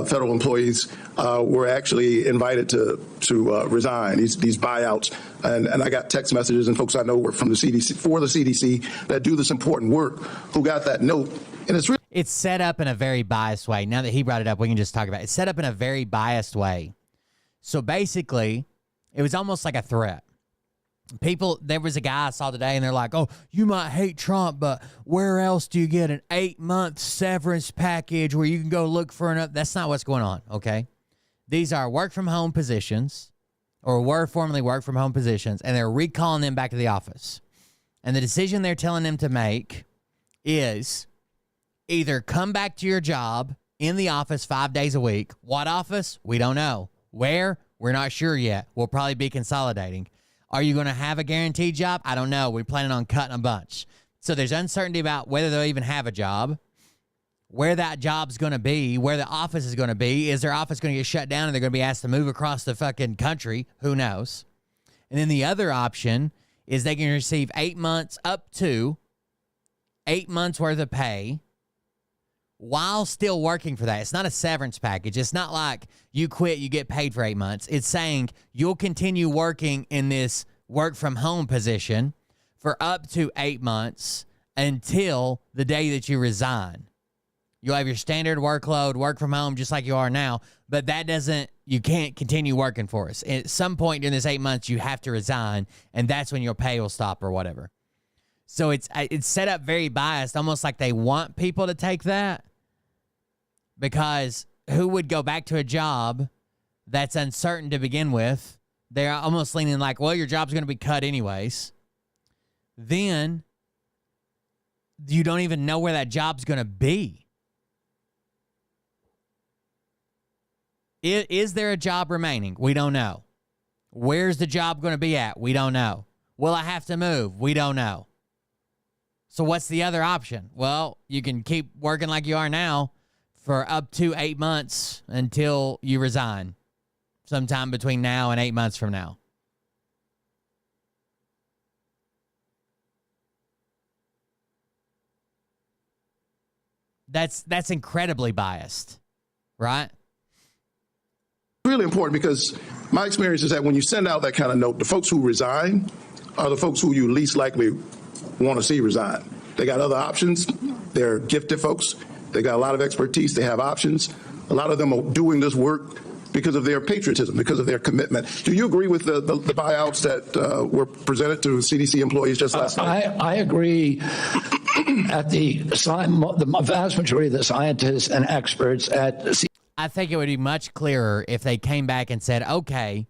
federal employees, were actually invited to resign, these buyouts. And I got text messages and folks I know work from the CDC, for the CDC, that do this important work, who got that note. And it's set up in a very biased way. Now that he brought it up, we can just talk about it. It's set up in a very biased way. So basically, it was almost like a threat. There was a guy I saw today, and they're like, oh, you might hate Trump, but where else do you get an 8-month severance package where you can go look for another? That's not what's going on, okay? These are work-from-home positions, or were formerly work-from-home positions, and they're recalling them back to the office. And the decision they're telling them to make is either come back to your job in the office 5 days a week. What office? We don't know. Where? We're not sure yet. We'll probably be consolidating. Are you going to have a guaranteed job? I don't know. We're planning on cutting a bunch. So there's uncertainty about whether they'll even have a job, where that job's going to be, where the office is going to be. Is their office going to get shut down and they're going to be asked to move across the fucking country? Who knows? And then the other option is they can receive 8 months, up to 8 months worth of pay while still working for that. It's not a severance package. It's not like you quit, you get paid for 8 months. It's saying you'll continue working in this work from home position for up to 8 months until the day that you resign. You'll have your standard workload, work from home just like you are now, but you can't continue working for us. At some point during this 8 months, you have to resign, and that's when your pay will stop or whatever. So it's set up very biased, almost like they want people to take that, because who would go back to a job that's uncertain to begin with? They're almost leaning like, well, your job's going to be cut anyways. Then you don't even know where that job's going to be. Is there a job remaining? We don't know. Where's the job going to be at? We don't know. Will I have to move? We don't know. So what's the other option? Well, you can keep working like you are now for up to 8 months until you resign, sometime between now and 8 months from now. That's incredibly biased, right? Really important, because my experience is that when you send out that kind of note, the folks who resign are the folks who you least likely want to see resign. They got other options. They're gifted folks. They got a lot of expertise. They have options. A lot of them are doing this work because of their patriotism, because of their commitment. Do you agree with the buyouts that were presented to CDC employees just last night? I agree. At the vast majority of the scientists and experts at CDC. I think it would be much clearer if they came back and said, okay,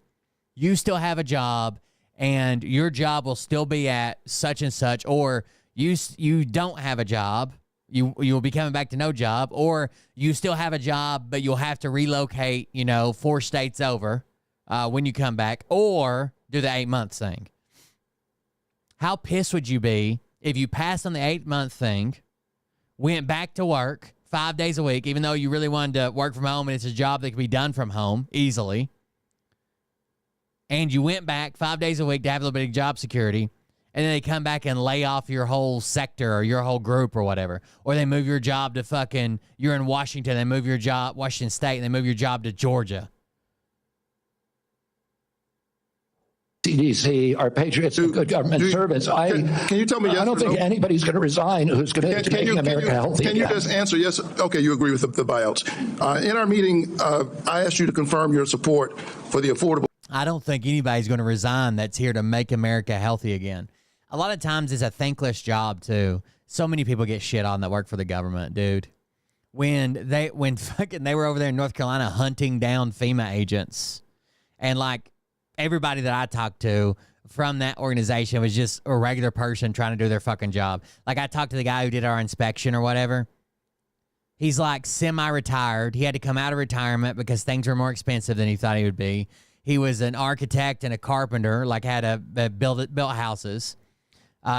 you still have a job and your job will still be at such and such, or you don't have a job, you'll be coming back to no job, or you still have a job but you'll have to relocate, 4 states over when you come back, or do the 8-month thing. How pissed would you be if you passed on the 8-month thing, went back to work 5 days a week, even though you really wanted to work from home and it's a job that could be done from home easily, and you went back 5 days a week to have a little bit of job security, and then they come back and lay off your whole sector or your whole group or whatever, or they move your job to you're in Washington, they move your job, Washington State, and they move your job to Georgia. CDC, our patriots, and good government service. Can you tell me yes I don't think anybody's going to resign who's going to make America healthy. Can you just answer yes? Okay, you agree with the buyouts. In our meeting, I asked you to confirm your support for the affordable. I don't think anybody's going to resign that's here to make America healthy again. A lot of times it's a thankless job too. So many people get shit on that work for the government, dude. When they were over there in North Carolina hunting down FEMA agents, and everybody that I talked to from that organization was just a regular person trying to do their fucking job. I talked to the guy who did our inspection or whatever. He's semi-retired. He had to come out of retirement because things were more expensive than he thought he would be. He was an architect and a carpenter, had built houses.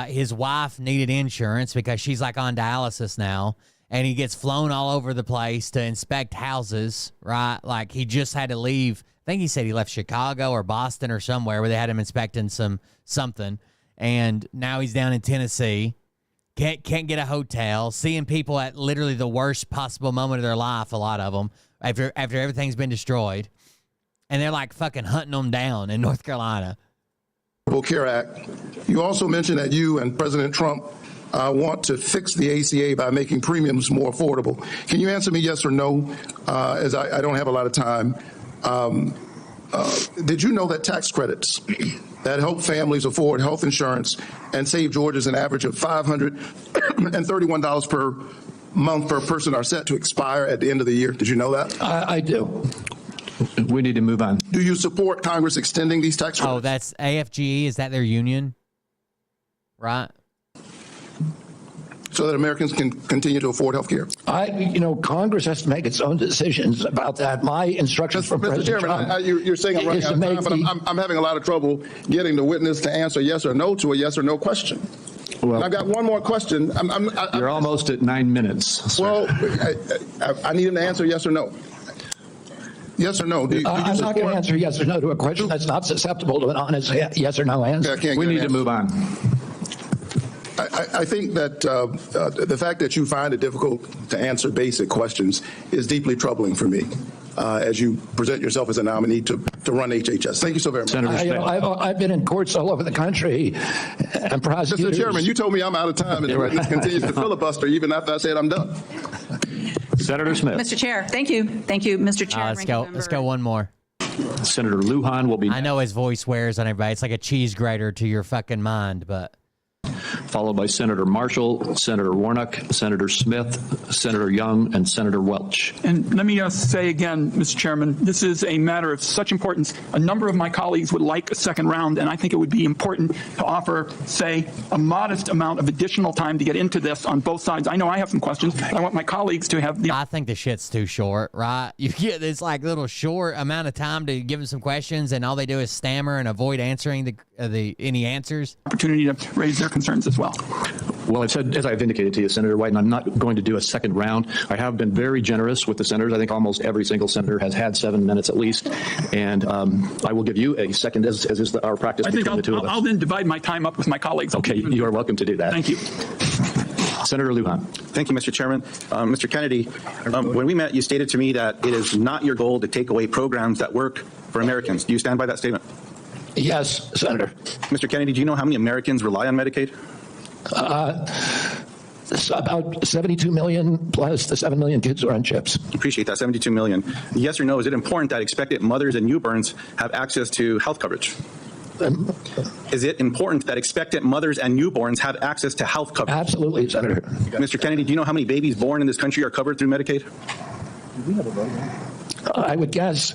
His wife needed insurance because she's on dialysis now, and he gets flown all over the place to inspect houses, right? He just had to leave. I think he said he left Chicago or Boston or somewhere where they had him inspecting something, and now he's down in Tennessee. Can't get a hotel, seeing people at literally the worst possible moment of their life, a lot of them, after everything's been destroyed. And they're fucking hunting them down in North Carolina. Affordable Care Act. You also mentioned that you and President Trump want to fix the ACA by making premiums more affordable. Can you answer me yes or no, as I don't have a lot of time? Did you know that tax credits that help families afford health insurance and save Georgians an average of $531 per month per person are set to expire at the end of the year? Did you know that? I do. We need to move on. Do you support Congress extending these tax credits? Oh, that's AFGE. Is that their union? Right. So that Americans can continue to afford health care. Congress has to make its own decisions about that. My instructions from President Chairman, Trump you're saying I'm running out of time, but I'm having a lot of trouble getting the witness to answer yes or no to a yes or no question. Well, and I've got one more question. You're almost at 9 minutes. Sir. Well, I need him to answer yes or no. Yes or no? I'm not going to answer yes or no to a question that's not susceptible to an honest yes or no answer. We need to move on. I think that the fact that you find it difficult to answer basic questions is deeply troubling for me as you present yourself as a nominee to run HHS. Thank you so very much. I've been in courts all over the country and prosecutors. Mr. Chairman, you told me I'm out of time, and the witness continues to filibuster even after I said I'm done. Senator Smith. Mr. Chair, thank you. Thank you, Mr. Chair. Let's go. Let's go one more. Senator Lujan will be. I know his voice wears on everybody. It's like a cheese grater to your fucking mind, but. Followed by Senator Marshall, Senator Warnock, Senator Smith, Senator Young, and Senator Welch. And let me say again, Mr. Chairman, this is a matter of such importance. A number of my colleagues would like a second round, and I think it would be important to offer, say, a modest amount of additional time to get into this on both sides. I know I have some questions, but I want my colleagues to have the... I think the shit's too short, right? You get this like little short amount of time to give them some questions, and all they do is stammer and avoid answering any answers. Opportunity to raise their concerns as well. Well, I've said, as I've indicated to you, Senator White, and I'm not going to do a second round. I have been very generous with the senators. I think almost every single senator has had 7 minutes at least. And I will give you a second, as is our practice between the two of us. I'll then divide my time up with my colleagues. Okay, you are welcome to do that. Thank you. Senator Lujan. Thank you, Mr. Chairman. Mr. Kennedy, when we met, you stated to me that it is not your goal to take away programs that work for Americans. Do you stand by that statement? Yes, Senator. Mr. Kennedy, do you know how many Americans rely on Medicaid? It's about 72 million plus the 7 million kids who are on chips. Appreciate that, 72 million. Yes or no, is it important that expectant mothers and newborns have access to health coverage? Is it important that expectant mothers and newborns have access to health coverage? Absolutely, Senator. Mr. Kennedy, do you know how many babies born in this country are covered through Medicaid? I would guess,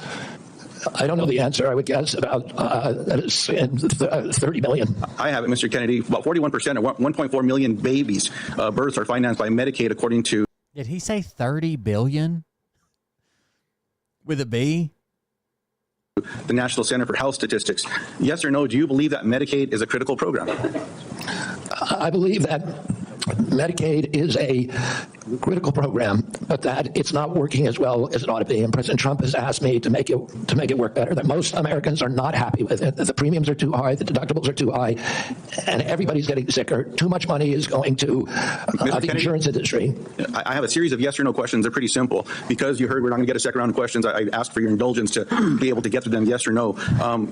I don't know the answer, I would guess about 30 million. I have it, Mr. Kennedy. About 41% or 1.4 million babies births are financed by Medicaid, according to... Did he say 30 billion? With a B? The National Center for Health Statistics. Yes or no, do you believe that Medicaid is a critical program? I believe that Medicaid is a critical program, but that it's not working as well as it ought to be. And President Trump has asked me to make it work better. That most Americans are not happy with it. That the premiums are too high, the deductibles are too high, and everybody's getting sicker. Too much money is going to the insurance industry. I have a series of yes or no questions. They're pretty simple. Because you heard we're not going to get a second round of questions, I asked for your indulgence to be able to get to them yes or no.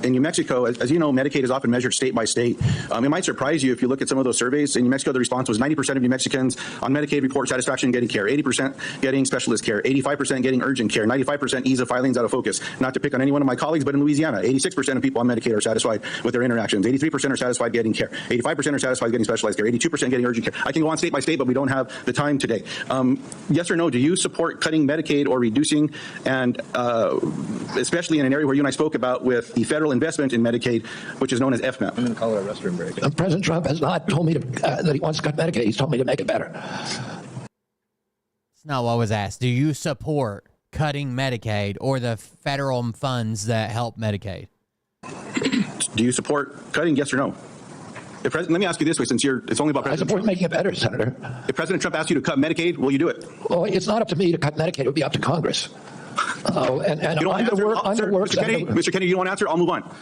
In New Mexico, as you know, Medicaid is often measured state by state. It might surprise you if you look at some of those surveys. In New Mexico, the response was 90% of New Mexicans on Medicaid report satisfaction getting care, 80% getting specialist care, 85% getting urgent care, 95% ease of filings out of focus. Not to pick on any one of my colleagues, but in Louisiana, 86% of people on Medicaid are satisfied with their interactions. 83% are satisfied getting care. 85% are satisfied getting specialized care. 82% getting urgent care. I can go on state by state, but we don't have the time today. Yes or no, do you support cutting Medicaid or reducing, and especially in an area where you and I spoke about with the federal investment in Medicaid, which is known as FMAP? I'm going to call it a restroom break. President Trump has not told me that he wants to cut Medicaid. He's told me to make it better. It's not what was asked. Do you support cutting Medicaid or the federal funds that help Medicaid? Do you support cutting, yes or no? Let me ask you this way, since it's only about President I support Trump. making it better, Senator. If President Trump asked you to cut Medicaid, will you do it? Well, it's not up to me to cut Medicaid. It would be up to Congress. And you don't Mr. Kennedy, you don't want to answer? I'll move on.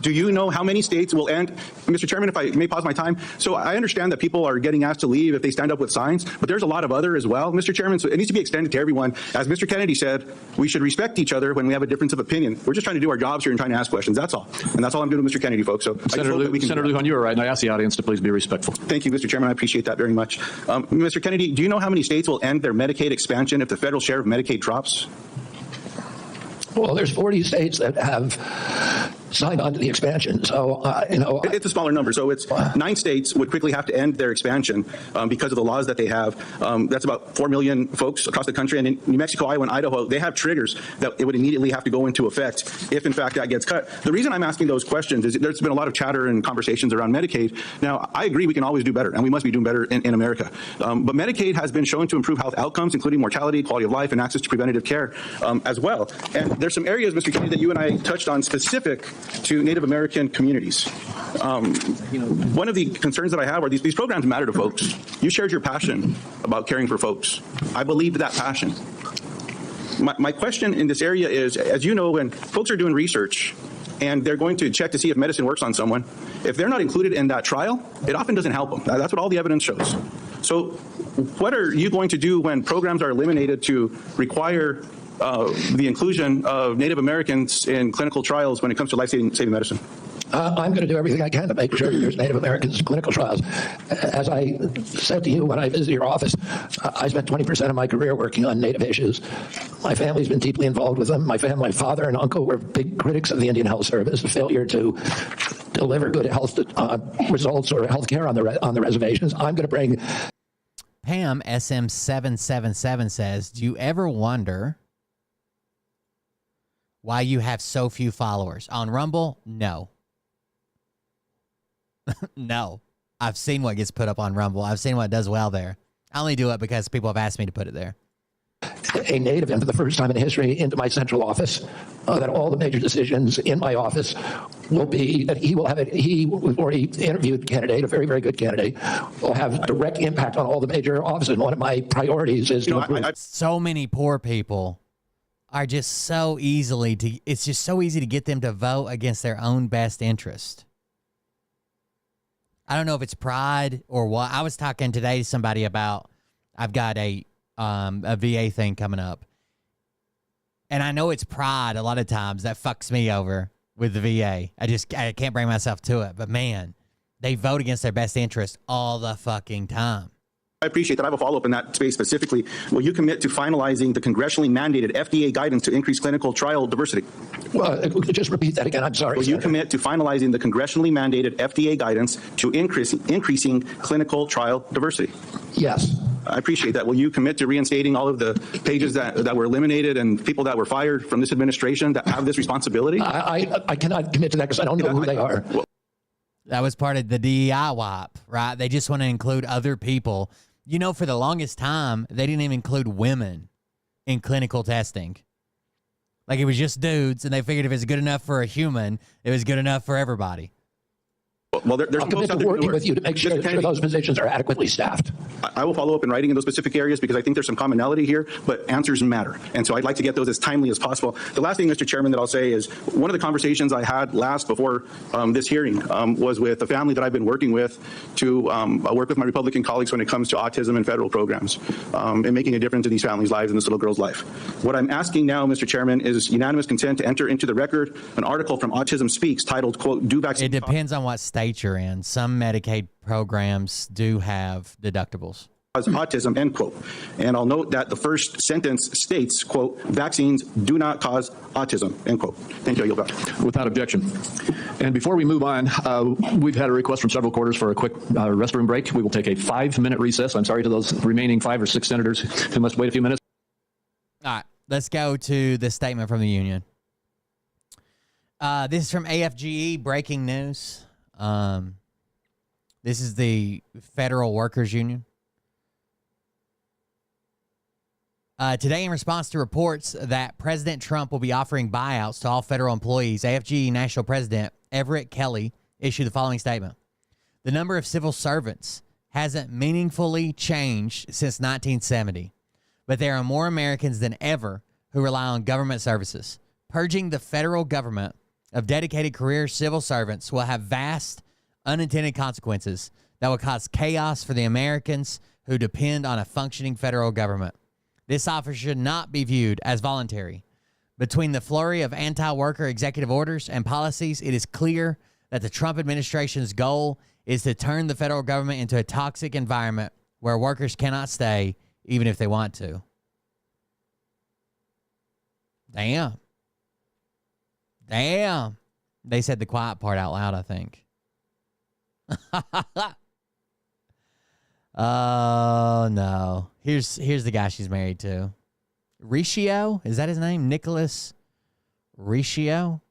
Do you know how many states will end? Mr. Chairman, if I may pause my time. So I understand that people are getting asked to leave if they stand up with signs, but there's a lot of other as well, Mr. Chairman. So it needs to be extended to everyone. As Mr. Kennedy said, we should respect each other when we have a difference of opinion. We're just trying to do our jobs here and trying to ask questions. That's all. And that's all I'm doing with Mr. Kennedy, folks. So Senator Lujan, you were right, and I asked the audience to please be respectful. Thank you, Mr. Chairman. I appreciate that very much. Mr. Kennedy, do you know how many states will end their Medicaid expansion if the federal share of Medicaid drops? Well, there's 40 states that have signed on to the expansion. So, it's a smaller number. So it's 9 states would quickly have to end their expansion because of the laws that they have. That's about 4 million folks across the country. And in New Mexico, Iowa, and Idaho, they have triggers that it would immediately have to go into effect if, in fact, that gets cut. The reason I'm asking those questions is there's been a lot of chatter and conversations around Medicaid. Now, I agree we can always do better, and we must be doing better in America. But Medicaid has been shown to improve health outcomes, including mortality, quality of life, and access to preventative care as well. And there's some areas, Mr. Kennedy, that you and I touched on specific to Native American communities. One of the concerns that I have are these programs matter to folks. You shared your passion about caring for folks. I believe that passion. My question in this area is, as you know, when folks are doing research and they're going to check to see if medicine works on someone, if they're not included in that trial, it often doesn't help them. That's what all the evidence shows. So what are you going to do when programs are eliminated to require the inclusion of Native Americans in clinical trials when it comes to life-saving medicine? I'm going to do everything I can to make sure that there's Native Americans in clinical trials. As I said to you when I visited your office, I spent 20% of my career working on Native issues. My family's been deeply involved with them. My father and uncle were big critics of the Indian Health Service, the failure to deliver good health results or health care on the reservations. I'm going to bring... Pam SM777 says, do you ever wonder why you have so few followers? On Rumble? No. No. I've seen what gets put up on Rumble. I've seen what does well there. I only do it because people have asked me to put it there. A native, and for the first time in history, into my central office, that all the major decisions in my office will be that he will have it. We've already interviewed a candidate, a very, very good candidate, will have direct impact on all the major offices. And one of my priorities is so many poor people are just so it's just so easy to get them to vote against their own best interest. I don't know if it's pride or what. I was talking today to somebody about, I've got a VA thing coming up. And I know it's pride a lot of times that fucks me over with the VA. I can't bring myself to it. But man, they vote against their best interest all the fucking time. I appreciate that. I have a follow-up in that space specifically. Will you commit to finalizing the congressionally mandated FDA guidance to increase clinical trial diversity? Well, just repeat that again. I'm sorry. Will you commit to finalizing the congressionally mandated FDA guidance to increasing clinical trial diversity? Yes. I appreciate that. Will you commit to reinstating all of the pages that were eliminated and people that were fired from this administration that have this responsibility? I cannot commit to that because I don't know who they are. That was part of the DEI WAP, right? They just want to include other people. You know, for the longest time, they didn't even include women in clinical testing. Like, it was just dudes, and they figured if it's good enough for a human, it was good enough for everybody. Well, there's I'm committed to working with you to make sure those positions are adequately staffed. I will follow up in writing in those specific areas because I think there's some commonality here, but answers matter. And so I'd like to get those as timely as possible. The last thing, Mr. Chairman, that I'll say is one of the conversations I had before this hearing was with the family that I've been working with to work with my Republican colleagues when it comes to autism and federal programs and making a difference in these families' lives and this little girl's life. What I'm asking now, Mr. Chairman, is unanimous consent to enter into the record an article from Autism Speaks titled, quote, "Do Vaccine." It depends on what state you're in. Some Medicaid programs do have deductibles. Autism, end quote. And I'll note that the first sentence states, quote, "Vaccines do not cause autism," end quote. Thank you. I yield back. Without objection. And before we move on, we've had a request from several quarters for a quick restroom break. We will take a 5-minute recess. I'm sorry to those remaining 5 or 6 senators who must wait a few minutes. All right, let's go to the statement from the union. This is from AFGE, breaking news. This is the Federal Workers Union. Today, in response to reports that President Trump will be offering buyouts to all federal employees, AFGE National President Everett Kelly issued the following statement. The number of civil servants hasn't meaningfully changed since 1970, but there are more Americans than ever who rely on government services. Purging the federal government of dedicated career civil servants will have vast unintended consequences that will cause chaos for the Americans who depend on a functioning federal government. This offer should not be viewed as voluntary. Between the flurry of anti-worker executive orders and policies, it is clear that the Trump administration's goal is to turn the federal government into a toxic environment where workers cannot stay even if they want to. Damn. They said the quiet part out loud, I think. Oh, no. Here's the guy she's married to. Riccio? Is that his name? Nicholas Riccio?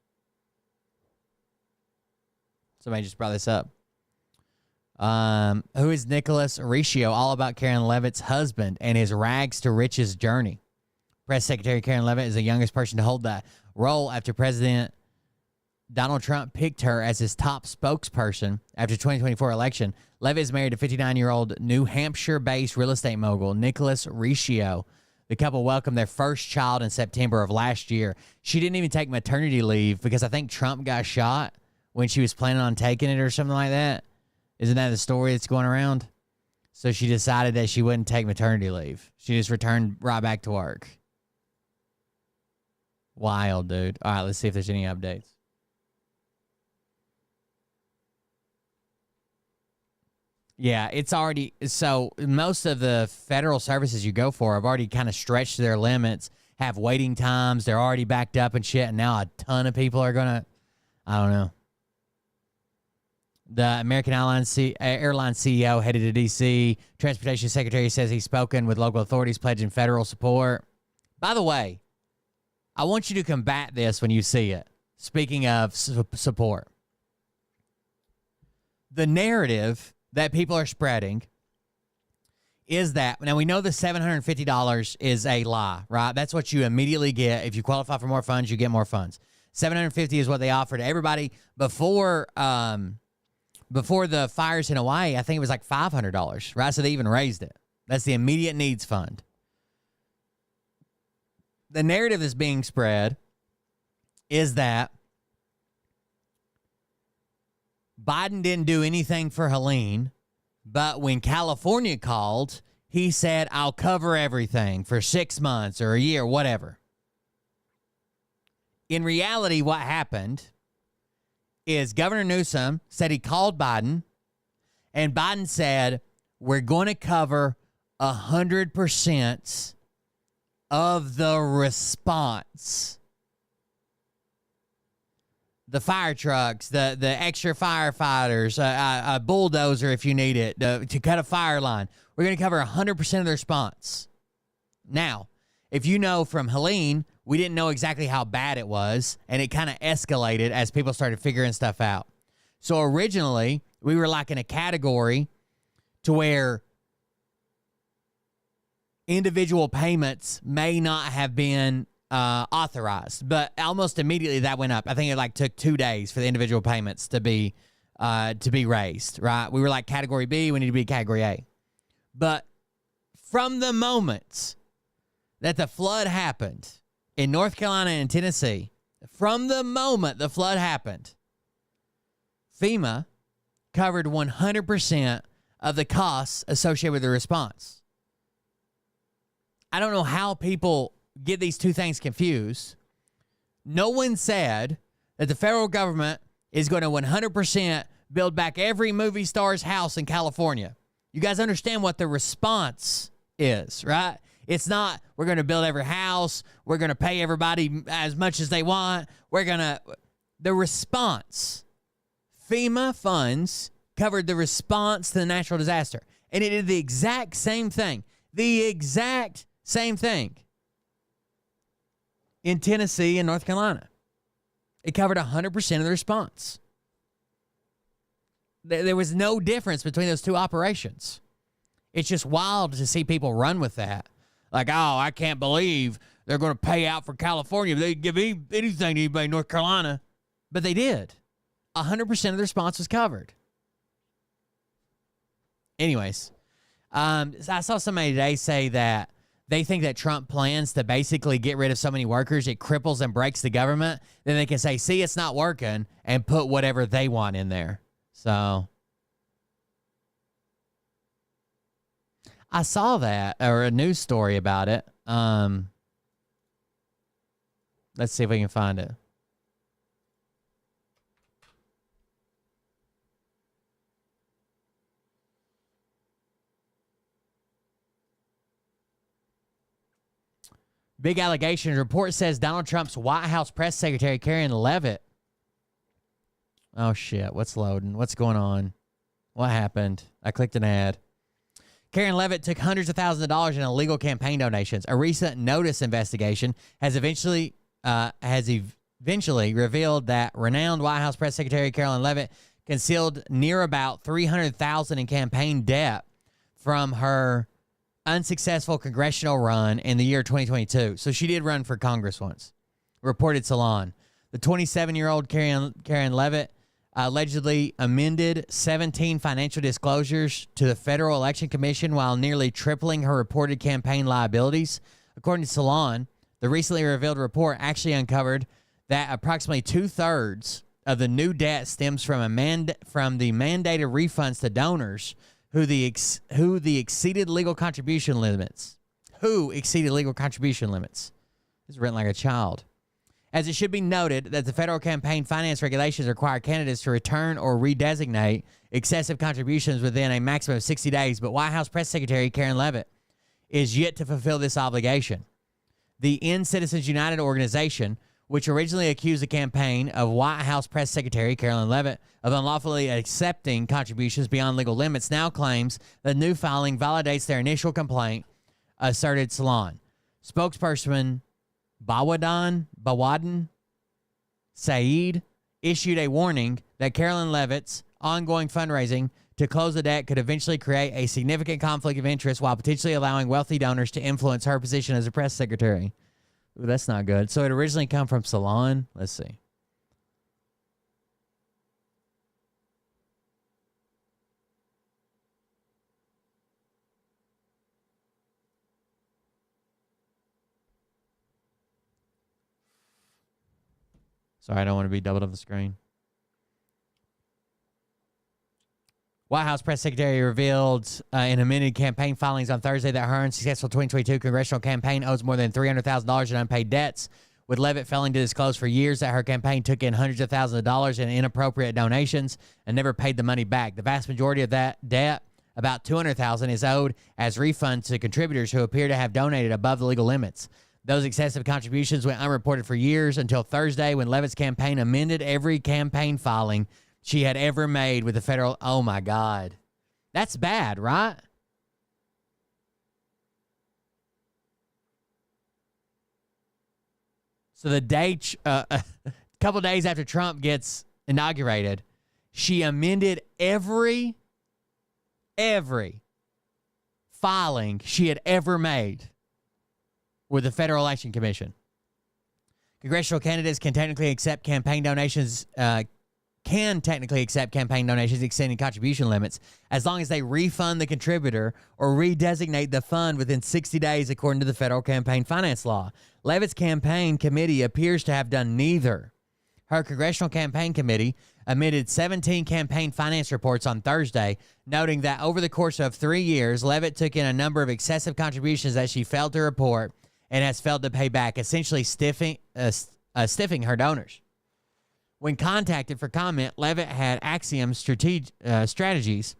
Somebody just brought this up. Who is Nicholas Riccio? All about Karen Levitt's husband and his rags to riches journey. Press Secretary Karen Levitt is the youngest person to hold that role after President Donald Trump picked her as his top spokesperson after the 2024 election. Levitt is married to 59-year-old New Hampshire-based real estate mogul Nicholas Riccio. The couple welcomed their first child in September of last year. She didn't even take maternity leave because I think Trump got shot when she was planning on taking it or something like that. Isn't that the story that's going around? So she decided that she wouldn't take maternity leave. She just returned right back to work. Wild, dude. All right, let's see if there's any updates. Yeah, it's already so most of the federal services you go for have already kind of stretched their limits, have waiting times, they're already backed up and shit, and now a ton of people are gonna, I don't know. The American Airlines CEO headed to D.C. Transportation Secretary says he's spoken with local authorities pledging federal support. By the way, I want you to combat this when you see it. Speaking of support, the narrative that people are spreading is that, now we know the $750 is a lie, right? That's what you immediately get. If you qualify for more funds, you get more funds. $750 is what they offer to everybody before the fires in Hawaii. I think it was like $500, right? So they even raised it. That's the immediate needs fund. The narrative that's being spread is that Biden didn't do anything for Helene, but when California called, he said, I'll cover everything for 6 months or a year, whatever. In reality, what happened is Governor Newsom said he called Biden, and Biden said, we're going to cover 100% of the response. The fire trucks, the extra firefighters, a bulldozer if you need it, to cut a fire line. We're going to cover 100% of the response. Now, if you know from Helene, we didn't know exactly how bad it was, and it kind of escalated as people started figuring stuff out. So originally, we were like in a category to where individual payments may not have been authorized, but almost immediately that went up. I think it like took 2 days for the individual payments to be raised, right? We were like category B, we need to be category A. But from the moment that the flood happened in North Carolina and Tennessee, from the moment the flood happened, FEMA covered 100% of the costs associated with the response. I don't know how people get these two things confused. No one said that the federal government is going to 100% build back every movie star's house in California. You guys understand what the response is, right? It's not, we're going to build every house, we're going to pay everybody as much as they want, the response. FEMA funds covered the response to the natural disaster. And it did the exact same thing. The exact same thing in Tennessee and North Carolina. It covered 100% of the response. There was no difference between those two operations. It's just wild to see people run with that. Like, oh, I can't believe they're going to pay out for California. They give anything to anybody in North Carolina. But they did. 100% of the response was covered. Anyways, I saw somebody today say that they think that Trump plans to basically get rid of so many workers, it cripples and breaks the government. Then they can say, see, it's not working, and put whatever they want in there. So I saw that, or a news story about it. Let's see if we can find it. Big allegations. Report says Donald Trump's White House press secretary, Karen Leavitt. Oh, shit. What's loading? What's going on? What happened? I clicked an ad. Karen Leavitt took hundreds of thousands of dollars in illegal campaign donations. A recent Notice investigation has eventually revealed that renowned White House press secretary Karen Leavitt concealed near about $300,000 in campaign debt from her unsuccessful congressional run in the year 2022. So she did run for Congress once, reported Salon. The 27-year-old Karen Leavitt allegedly amended 17 financial disclosures to the Federal Election Commission while nearly tripling her reported campaign liabilities. According to Salon, the recently revealed report actually uncovered that approximately 2/3 of the new debt stems from the mandated refunds to donors who exceeded legal contribution limits. This is written like a child. As it should be noted that the federal campaign finance regulations require candidates to return or redesignate excessive contributions within a maximum of 60 days, but White House Press Secretary Karen Leavitt is yet to fulfill this obligation. The End Citizens United organization, which originally accused the campaign of White House Press Secretary Carolyn Leavitt of unlawfully accepting contributions beyond legal limits, now claims the new filing validates their initial complaint, asserted Salon. Spokesperson Bawadan Saeed issued a warning that Carolyn Leavitt's ongoing fundraising to close the debt could eventually create a significant conflict of interest while potentially allowing wealthy donors to influence her position as a press secretary. Ooh, that's not good. So it originally come from Salon. Let's see. Sorry, I don't want to be doubled up the screen. White House Press Secretary revealed in amended campaign filings on Thursday that her unsuccessful 2022 congressional campaign owes more than $300,000 in unpaid debts, with Leavitt failing to disclose for years that her campaign took in hundreds of thousands of dollars in inappropriate donations and never paid the money back. The vast majority of that debt, about $200,000, is owed as refunds to contributors who appear to have donated above the legal limits. Those excessive contributions went unreported for years until Thursday, when Leavitt's campaign amended every campaign filing she had ever made with the federal. Oh my God. That's bad, right? So the day, a couple days after Trump gets inaugurated, she amended every filing she had ever made with the Federal Election Commission. Congressional candidates can technically accept campaign donations exceeding contribution limits as long as they refund the contributor or redesignate the fund within 60 days, according to the federal campaign finance law. Leavitt's campaign committee appears to have done neither. Her congressional campaign committee admitted 17 campaign finance reports on Thursday, noting that over the course of 3 years, Leavitt took in a number of excessive contributions that she failed to report and has failed to pay back, essentially stiffing her donors. When contacted for comment, Leavitt had Axiom Strategies,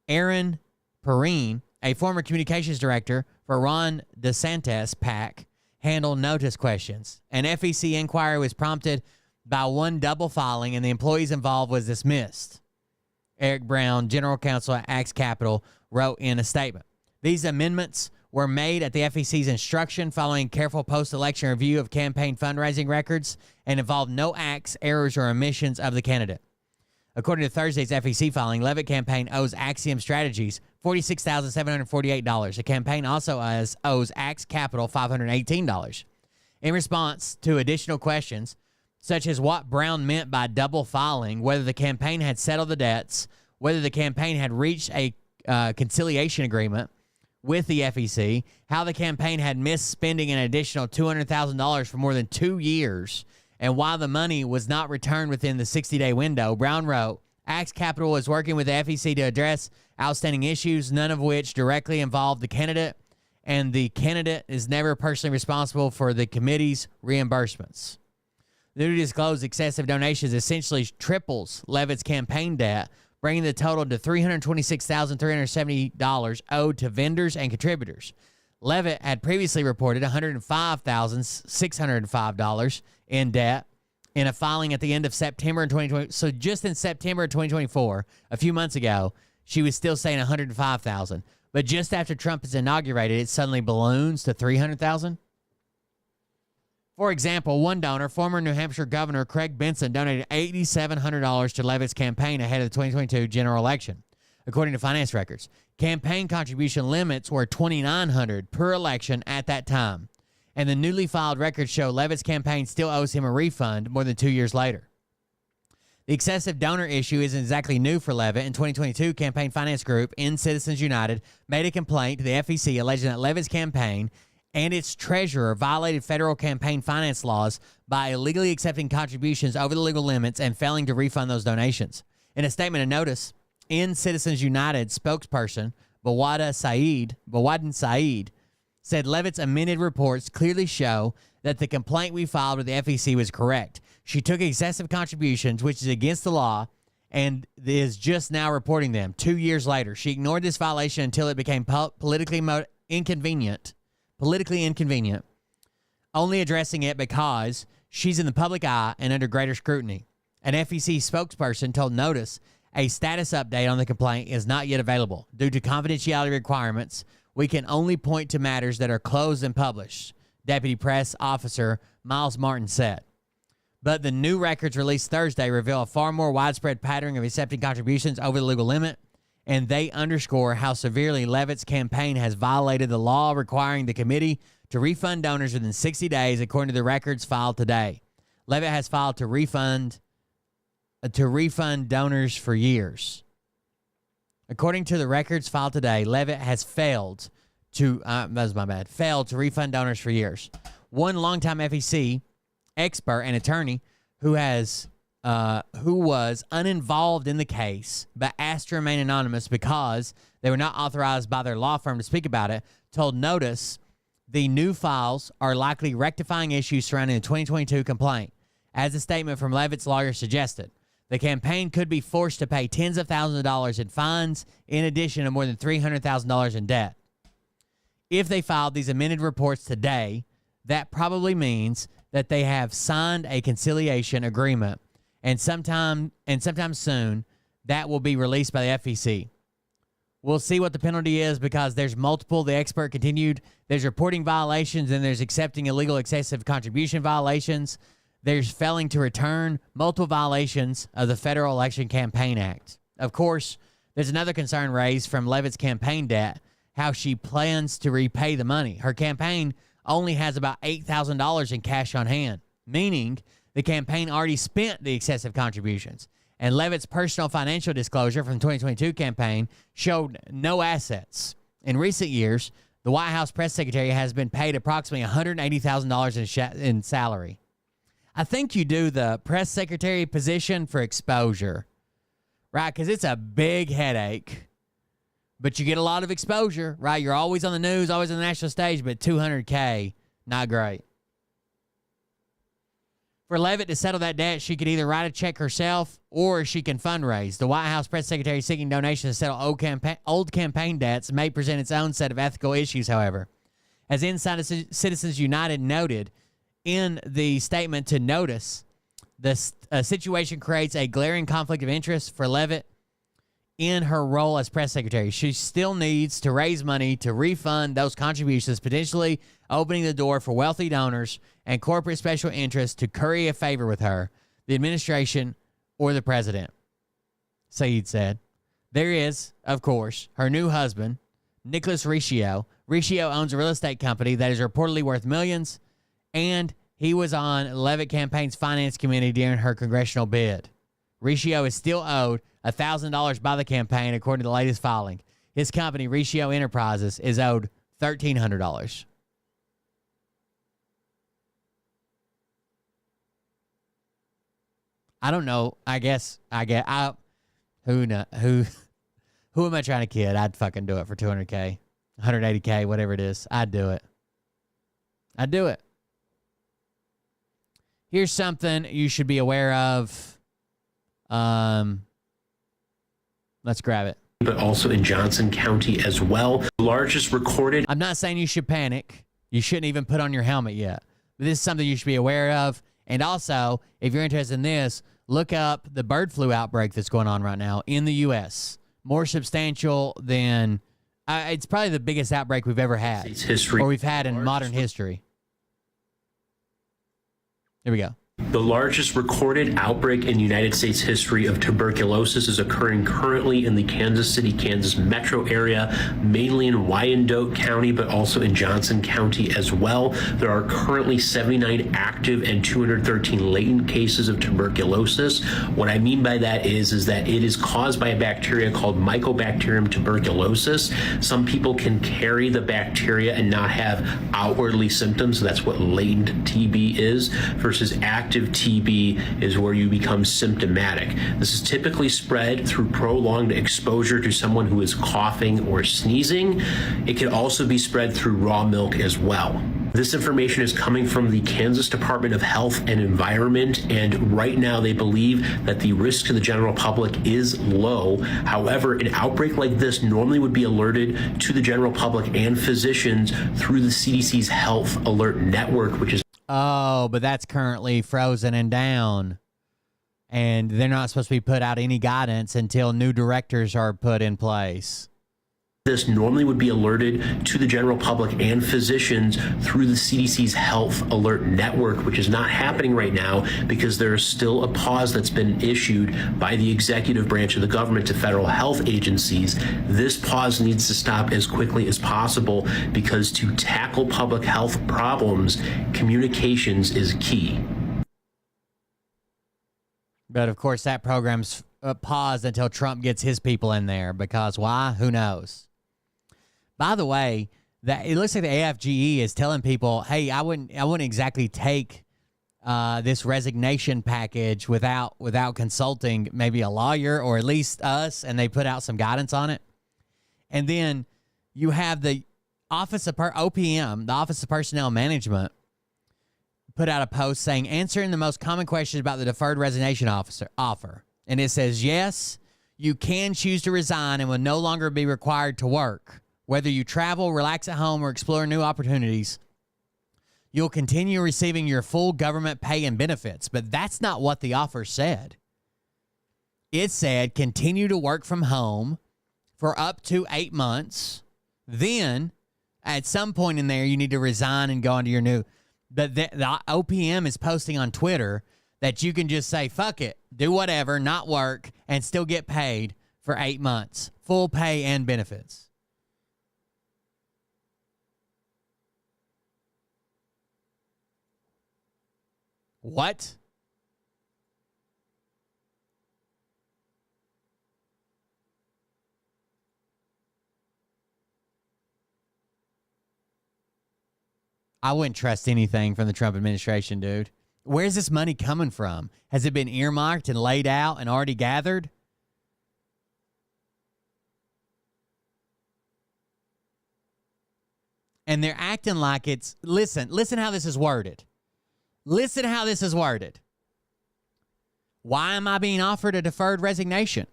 Aaron Perrine, a former communications director for Ron DeSantis' PAC, handle notice questions. An FEC inquiry was prompted by one double filing, and the employees involved was dismissed. Eric Brown, general counsel at Axe Capital, wrote in a statement. These amendments were made at the FEC's instruction following careful post-election review of campaign fundraising records and involved no acts, errors, or omissions of the candidate. According to Thursday's FEC filing, Leavitt campaign owes Axiom Strategies $46,748. The campaign also owes Axe Capital $518. In response to additional questions, such as what Brown meant by double filing, whether the campaign had settled the debts, whether the campaign had reached a conciliation agreement with the FEC, how the campaign had missed spending an additional $200,000 for more than 2 years, and why the money was not returned within the 60-day window, Brown wrote, Axe Capital is working with the FEC to address outstanding issues, none of which directly involve the candidate, and the candidate is never personally responsible for the committee's reimbursements. The newly disclosed excessive donations essentially triples Leavitt's campaign debt, bringing the total to $326,370 owed to vendors and contributors. Leavitt had previously reported $105,605 in debt in a filing at the end of September in 2020. So just in September of 2024, a few months ago, she was still saying $105,000. But just after Trump is inaugurated, it suddenly balloons to $300,000. For example, one donor, former New Hampshire Governor Craig Benson, donated $8,700 to Leavitt's campaign ahead of the 2022 general election. According to finance records, campaign contribution limits were $2,900 per election at that time, and the newly filed records show Leavitt's campaign still owes him a refund more than 2 years later. The excessive donor issue isn't exactly new for Leavitt. In 2022, campaign finance group End Citizens United made a complaint to the FEC alleging that Leavitt's campaign and its treasurer violated federal campaign finance laws by illegally accepting contributions over the legal limits and failing to refund those donations. In a statement of notice, End Citizens United spokesperson Bawadan Saeed said Levitt's amended reports clearly show that the complaint we filed with the FEC was correct. She took excessive contributions, which is against the law, and is just now reporting them 2 years later. She ignored this violation until it became politically inconvenient, only addressing it because she's in the public eye and under greater scrutiny. An FEC spokesperson told Notice a status update on the complaint is not yet available. Due to confidentiality requirements, we can only point to matters that are closed and published, Deputy Press Officer Miles Martin said. But the new records released Thursday reveal a far more widespread pattern of accepting contributions over the legal limit, and they underscore how severely Levitt's campaign has violated the law requiring the committee to refund donors within 60 days, according to the records filed today. Levitt has filed to refund donors for years. According to the records filed today, Levitt has failed to refund donors for years. One longtime FEC expert and attorney who was uninvolved in the case but asked to remain anonymous because they were not authorized by their law firm to speak about it, told Notice the new files are likely rectifying issues surrounding the 2022 complaint. As a statement from Levitt's lawyer suggested, the campaign could be forced to pay tens of thousands of dollars in fines, in addition to more than $300,000 in debt. If they filed these amended reports today, that probably means that they have signed a conciliation agreement, and sometime soon that will be released by the FEC. We'll see what the penalty is because there's multiple, the expert continued. There's reporting violations, and there's accepting illegal excessive contribution violations. There's failing to return, multiple violations of the Federal Election Campaign Act. Of course, there's another concern raised from Levitt's campaign debt, how she plans to repay the money. Her campaign only has about $8,000 in cash on hand, meaning the campaign already spent the excessive contributions. And Levitt's personal financial disclosure from the 2022 campaign showed no assets. In recent years, the White House press secretary has been paid approximately $180,000 in salary. I think you do the press secretary position for exposure, right? Because it's a big headache, but you get a lot of exposure, right? You're always on the news, always on the national stage, but $200K, not great. For Levitt to settle that debt, she could either write a check herself or she can fundraise. The White House press secretary seeking donations to settle old campaign debts may present its own set of ethical issues, however. As Inside Citizens United noted in the statement to Notice, the situation creates a glaring conflict of interest for Levitt in her role as press secretary. She still needs to raise money to refund those contributions, potentially opening the door for wealthy donors and corporate special interests to curry a favor with her, the administration, or the president. Said said. There is, of course, her new husband, Nicholas Riccio. Riccio owns a real estate company that is reportedly worth millions, and he was on Levitt campaign's finance committee during her congressional bid. Riccio is still owed $1,000 by the campaign, according to the latest filing. His company, Riccio Enterprises, is owed $1,300. I don't know. Who am I trying to kid? I'd fucking do it for $200K, $180K, whatever it is. I'd do it. Here's something you should be aware of. Let's grab it. But also in Johnson County as well. The largest recorded. I'm not saying you should panic. You shouldn't even put on your helmet yet. But this is something you should be aware of. And also, if you're interested in this, look up the bird flu outbreak that's going on right now in the U.S. More substantial than... it's probably the biggest outbreak we've ever had. Or we've had in modern history. Here we go. The largest recorded outbreak in United States history of tuberculosis is occurring currently in the Kansas City, Kansas metro area, mainly in Wyandotte County, but also in Johnson County as well. There are currently 79 active and 213 latent cases of tuberculosis. What I mean by that is that it is caused by a bacteria called Mycobacterium tuberculosis. Some people can carry the bacteria and not have outwardly symptoms. So that's what latent TB is, versus active active TB is where you become symptomatic. This is typically spread through prolonged exposure to someone who is coughing or sneezing. It can also be spread through raw milk as well. This information is coming from the Kansas Department of Health and Environment, and right now they believe that the risk to the general public is low. However, an outbreak like this normally would be alerted to the general public and physicians through the CDC's Health Alert Network, which is... Oh, but that's currently frozen and down. And they're not supposed to be put out any guidance until new directors are put in place. This normally would be alerted to the general public and physicians through the CDC's Health Alert Network, which is not happening right now because there is still a pause that's been issued by the executive branch of the government to federal health agencies. This pause needs to stop as quickly as possible because to tackle public health problems, communications is key. But of course, that program's paused until Trump gets his people in there because why? Who knows? By the way, that it looks like the AFGE is telling people, "Hey, I wouldn't exactly take this resignation package without consulting maybe a lawyer or at least us," and they put out some guidance on it. And then you have the Office of OPM, the Office of Personnel Management, put out a post saying, answering the most common questions about the deferred resignation offer. And it says, yes, you can choose to resign and will no longer be required to work. Whether you travel, relax at home, or explore new opportunities, you'll continue receiving your full government pay and benefits. But that's not what the offer said. It said continue to work from home for up to 8 months. Then, at some point in there, you need to resign and go into your new... But the OPM is posting on Twitter that you can just say, fuck it, do whatever, not work, and still get paid for 8 months. Full pay and benefits. What? I wouldn't trust anything from the Trump administration, dude. Where's this money coming from? Has it been earmarked and laid out and already gathered? And they're acting like it's... Listen how this is worded. Listen how this is worded. Why am I being offered a deferred resignation?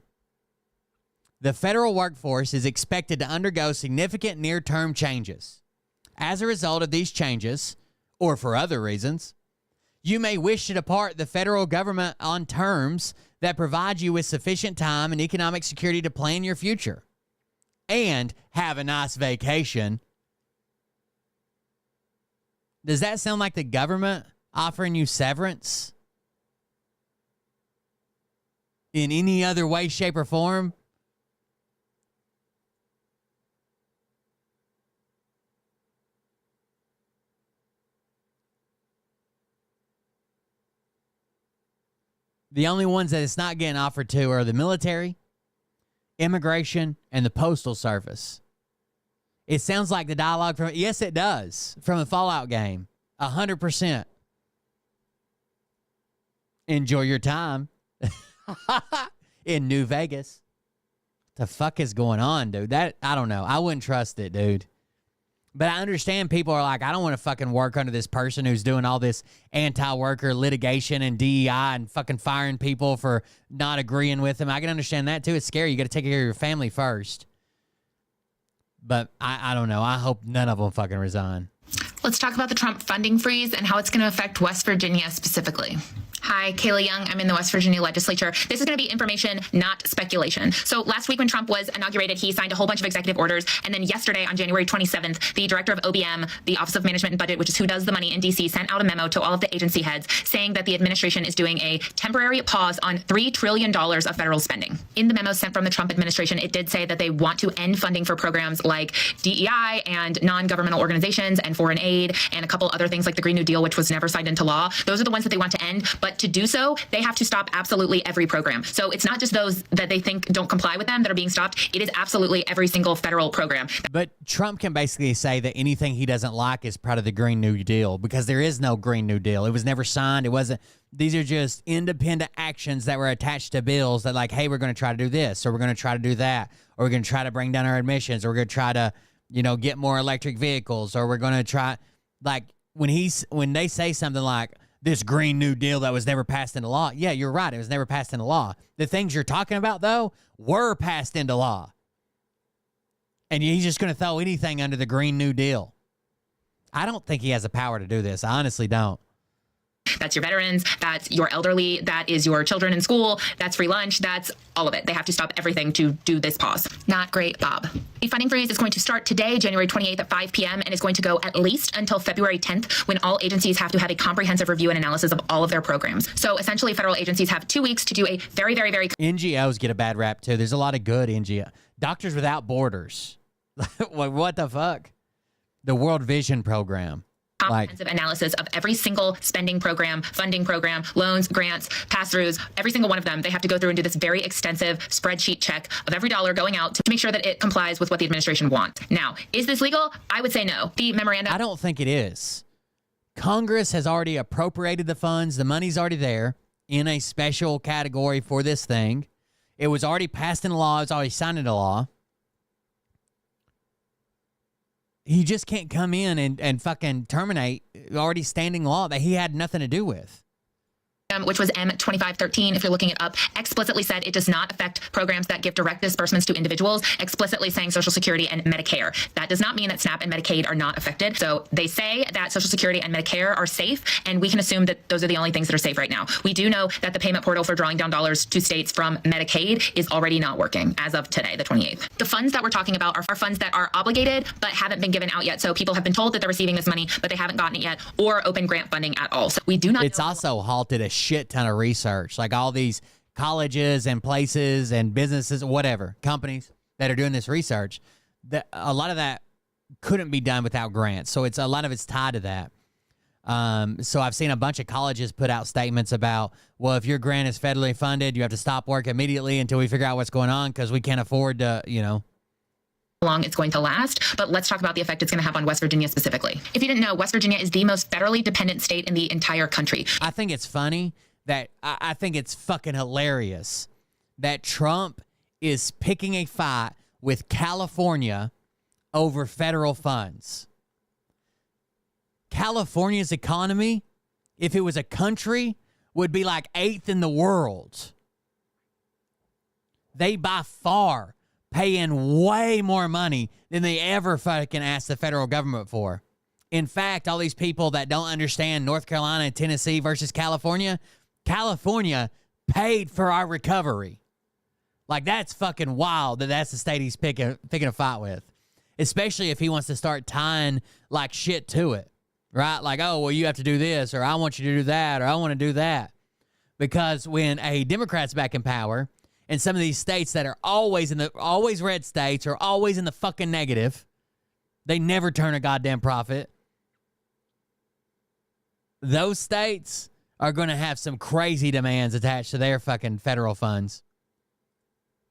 The federal workforce is expected to undergo significant near-term changes. As a result of these changes, or for other reasons, you may wish to depart the federal government on terms that provide you with sufficient time and economic security to plan your future and have a nice vacation. Does that sound like the government offering you severance in any other way, shape, or form? The only ones that it's not getting offered to are the military, immigration, and the postal service. It sounds like the dialogue from... Yes, it does. From the Fallout game. 100%. Enjoy your time. In New Vegas. The fuck is going on, dude? That, I don't know. I wouldn't trust it, dude. But I understand people are like, I don't want to fucking work under this person who's doing all this anti-worker litigation and DEI and fucking firing people for not agreeing with them. I can understand that too. It's scary. You got to take care of your family first. But I don't know. I hope none of them fucking resign. Let's talk about the Trump funding freeze and how it's going to affect West Virginia specifically. Hi, Kayla Young. I'm in the West Virginia legislature. This is going to be information, not speculation. So last week when Trump was inaugurated, he signed a whole bunch of executive orders. And then yesterday on January 27th, the director of OBM, the Office of Management and Budget, which is who does the money in D.C., sent out a memo to all of the agency heads saying that the administration is doing a temporary pause on $3 trillion of federal spending. In the memo sent from the Trump administration, it did say that they want to end funding for programs like DEI and non-governmental organizations and foreign aid and a couple other things like the Green New Deal, which was never signed into law. Those are the ones that they want to end. But But to do so, they have to stop absolutely every program. So it's not just those that they think don't comply with them that are being stopped. It is absolutely every single federal program. But Trump can basically say that anything he doesn't like is part of the Green New Deal, because there is no Green New Deal. It was never signed. It wasn't. These are just independent actions that were attached to bills that, like, hey, we're going to try to do this, or we're going to try to do that, or we're going to try to bring down our emissions, or we're going to try to, get more electric vehicles, or we're going to try, like, when they say something like this Green New Deal that was never passed into law, yeah, you're right. It was never passed into law. The things you're talking about, though, were passed into law. And he's just going to throw anything under the Green New Deal. I don't think he has the power to do this. I honestly don't. That's your veterans, that's your elderly, that is your children in school, that's free lunch, that's all of it. They have to stop everything to do this pause. Not great, Bob. The funding freeze is going to start today, January 28th at 5 p.m. and is going to go at least until February 10th, when all agencies have to have a comprehensive review and analysis of all of their programs. So essentially, federal agencies have 2 weeks to do a very, very, very... NGOs get a bad rap, too. There's a lot of good NGO. Doctors Without Borders. What the fuck? The World Vision Program. Comprehensive analysis of every single spending program, funding program, loans, grants, pass-throughs, every single one of them. They have to go through and do this very extensive spreadsheet check of every dollar going out to make sure that it complies with what the administration wants. Now, is this legal? I would say no. The memorandum... I don't think it is. Congress has already appropriated the funds. The money's already there in a special category for this thing. It was already passed into law. It's already signed into law. He just can't come in and fucking terminate already standing law that he had nothing to do with. Which was M2513, if you're looking it up, explicitly said it does not affect programs that give direct disbursements to individuals, explicitly saying Social Security and Medicare. That does not mean that SNAP and Medicaid are not affected. So they say that Social Security and Medicare are safe, and we can assume that those are the only things that are safe right now. We do know that the payment portal for drawing down dollars to states from Medicaid is already not working as of today, the 28th. The funds that we're talking about are funds that are obligated but haven't been given out yet. So people have been told that they're receiving this money, but they haven't gotten it yet, or open grant funding at all. So we do not. It's also halted a shit ton of research, like all these colleges and places and businesses, whatever, companies that are doing this research. That a lot of that couldn't be done without grants. So it's a lot of it's tied to that. So I've seen a bunch of colleges put out statements about, well, if your grant is federally funded, you have to stop work immediately until we figure out what's going on because we can't afford to, long it's going to last, but let's talk about the effect it's going to have on West Virginia specifically. If you didn't know, West Virginia is the most federally dependent state in the entire country. I think it's funny that I think it's fucking hilarious that Trump is picking a fight with California over federal funds. California's economy, if it was a country, would be like 8th in the world. They by far pay in way more money than they ever fucking ask the federal government for. In fact, all these people that don't understand North Carolina and Tennessee versus California paid for our recovery. Like, that's fucking wild that that's the state he's picking a fight with. Especially if he wants to start tying, like, shit to it. Right? Like, oh, well, you have to do this, or I want you to do that, or I want to do that. Because when a Democrat's back in power, and some of these states that are always red states or always in the fucking negative, they never turn a goddamn profit. Those states are going to have some crazy demands attached to their fucking federal funds.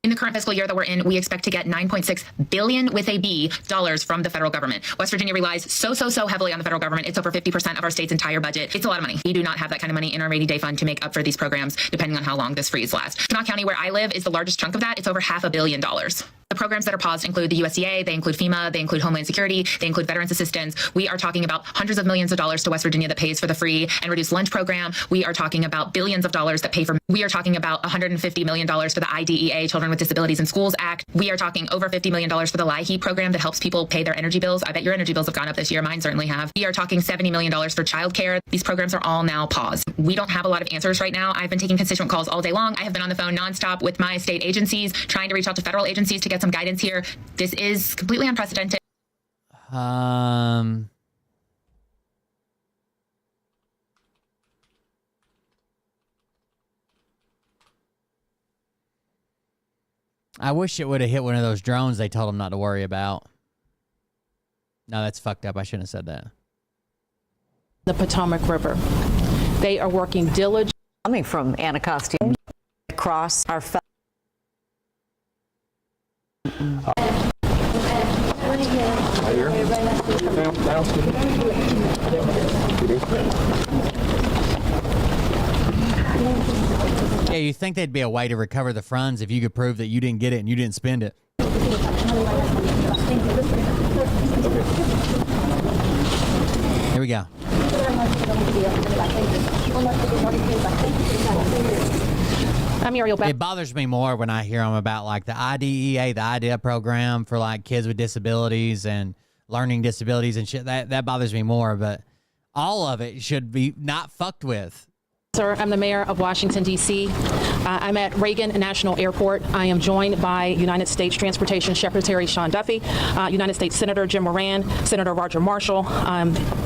In the current fiscal year that we're in, we expect to get $9.6 billion with a B dollars from the federal government. West Virginia relies so heavily on the federal government. It's over 50% of our state's entire budget. It's a lot of money. We do not have that kind of money in our rainy day fund to make up for these programs, depending on how long this freeze lasts. Kanawha County, where I live, is the largest chunk of that. It's over $500 million. The programs that are paused include the USDA, they include FEMA, they include Homeland Security, they include Veterans Assistance. We are talking about hundreds of millions of dollars to West Virginia that pays for the free and reduced lunch program. We are talking about billions of dollars that pay for, we are talking about $150 million for the IDEA, Children with Disabilities in Schools Act. We are talking over $50 million for the LIHEAP program that helps people pay their energy bills. I bet your energy bills have gone up this year. Mine certainly have. We are talking $70 million for childcare. These programs are all now paused. We don't have a lot of answers right now. I've been taking constituent calls all day long. I have been on the phone nonstop with my state agencies, trying to reach out to federal agencies to get some guidance here. This is completely unprecedented. I wish it would have hit one of those drones they told them not to worry about. No, that's fucked up. I shouldn't have said that. The Potomac River. They are working diligently. Coming from Anacostia across our Yeah, you think there'd be a way to recover the funds if you could prove that you didn't get it and you didn't spend it. Here we go. I'm Ariel. It bothers me more when I hear them about like the IDEA, the IDEA program for like kids with disabilities and learning disabilities and shit. That bothers me more, but all of it should be not fucked with. Sir, I'm the mayor of Washington, D.C. I'm at Reagan National Airport. I am joined by United States Transportation Secretary Sean Duffy, United States Senator Jim Moran, Senator Roger Marshall,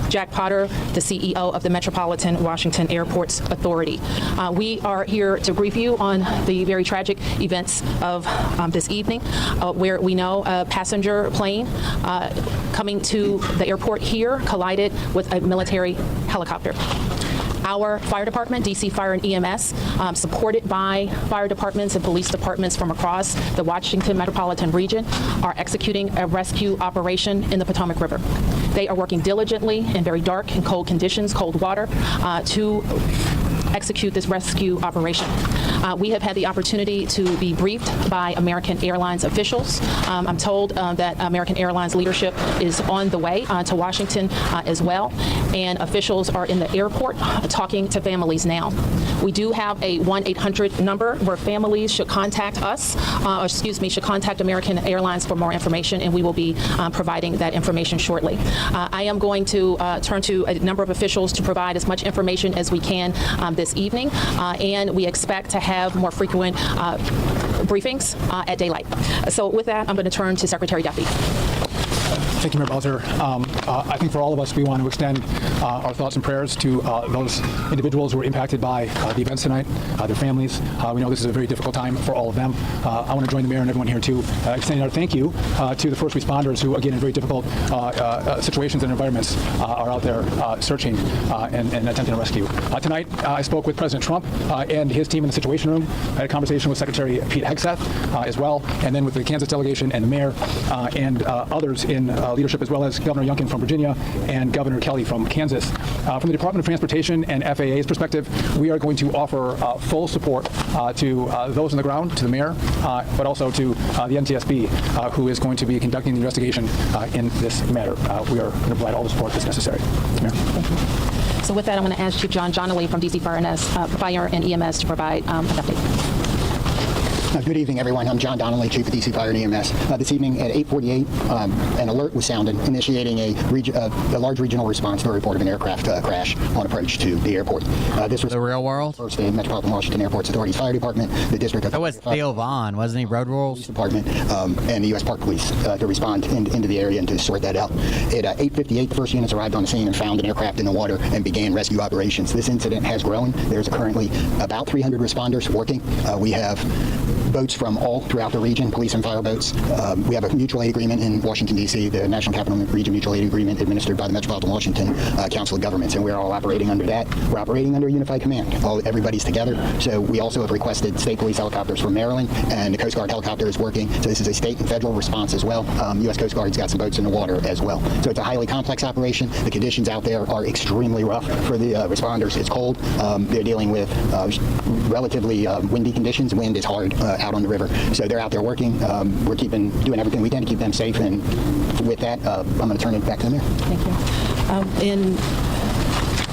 Jack Potter, the CEO of the Metropolitan Washington Airports Authority. We are here to brief you on the very tragic events of this evening, where we know a passenger plane coming to the airport here collided with a military helicopter. Our fire department, DC Fire and EMS, supported by fire departments and police departments from across the Washington metropolitan region, are executing a rescue operation in the Potomac River. They are working diligently in very dark and cold conditions, cold water, to execute this rescue operation. We have had the opportunity to be briefed by American Airlines officials. I'm told that American Airlines leadership is on the way to Washington as well, and officials are in the airport talking to families now. We do have a 1-800 number where families should contact us, should contact American Airlines for more information, and we will be providing that information shortly. I am going to turn to a number of officials to provide as much information as we can this evening, and we expect to have more frequent briefings at daylight. So with that, I'm going to turn to Secretary Duffy. Thank you, Mayor Bowser. I think for all of us, we want to extend our thoughts and prayers to those individuals who were impacted by the events tonight, their families. We know this is a very difficult time for all of them. I want to join the mayor and everyone here to extend our thank you to the first responders who, again, in very difficult situations and environments, are out there searching and attempting to rescue. Tonight, I spoke with President Trump and his team in the Situation Room. I had a conversation with Secretary Pete Hegseth as well, and then with the Kansas delegation and the mayor and others in leadership, as well as Governor Youngkin from Virginia and Governor Kelly from Kansas. From the Department of Transportation and FAA's perspective, we are going to offer full support to those on the ground, to the mayor, but also to the NTSB, who is going to be conducting the investigation in this matter. We are going to provide all the support that's necessary. Mayor. Thank you. So with that, I'm going to ask Chief John Donnelly from DC Fire and EMS to provide an update. Good evening, everyone. I'm John Donnelly, Chief of DC Fire and EMS. This evening at 8:48, an alert was sounded, initiating a large regional response to a report of an aircraft crash on approach to the airport. This was the real world. First, the Metropolitan Washington Airport's Authority's Fire Department, the District of that was Theo Vaughn, wasn't he? Road Rules Department, and the U.S. Park Police to respond into the area and to sort that out. At 8:58, the first units arrived on the scene and found an aircraft in the water and began rescue operations. This incident has grown. There's currently about 300 responders working. We have boats from all throughout the region, police and fire boats. We have a mutual aid agreement in Washington, D.C., the National Capital Region Mutual Aid Agreement administered by the Metropolitan Washington Council of Governments, and we're all operating under that. We're operating under a unified command. Everybody's together. So we also have requested state police helicopters from Maryland, and the Coast Guard helicopter is working. So this is a state and federal response as well. U.S. Coast Guard's got some boats in the water as well. So it's a highly complex operation. The conditions out there are extremely rough for the responders. It's cold. They're dealing with relatively windy conditions. Wind is hard out on the river. So they're out there working. We're doing everything we can to keep them safe. And with that, I'm going to turn it back to the mayor. Thank you. In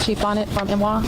Chief Bonnet from MWA.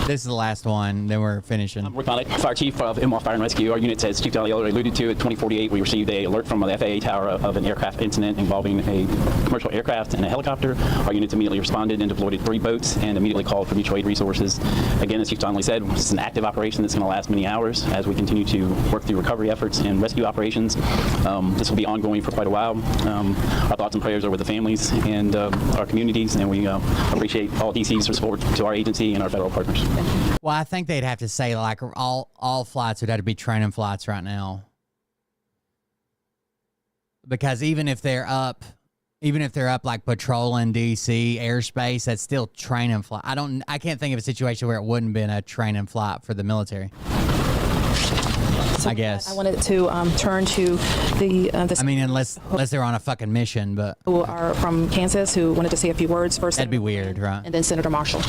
This is the last one, then we're finishing. I'm Rick Bonnet, Fire Chief of MWA Fire and Rescue. Our unit, as Chief Donnelly already alluded to, at 2048, we received an alert from the FAA tower of an aircraft incident involving a commercial aircraft and a helicopter. Our units immediately responded and deployed 3 boats and immediately called for mutual aid resources. Again, as Chief Donnelly said, this is an active operation that's going to last many hours as we continue to work through recovery efforts and rescue operations. This will be ongoing for quite a while. Our thoughts and prayers are with the families and our communities, and we appreciate all DC's support to our agency and our federal partners. Well, I think they'd have to say like all flights would have to be training flights right now, because even if they're up Even if they're up like patrolling DC airspace, that's still train and flight. I can't think of a situation where it wouldn't been a train and flight for the military. So I guess. I wanted to turn to the. I mean, unless they're on a fucking mission, but who are from Kansas who wanted to say a few words first. That'd be weird, right? And then Senator Marshall.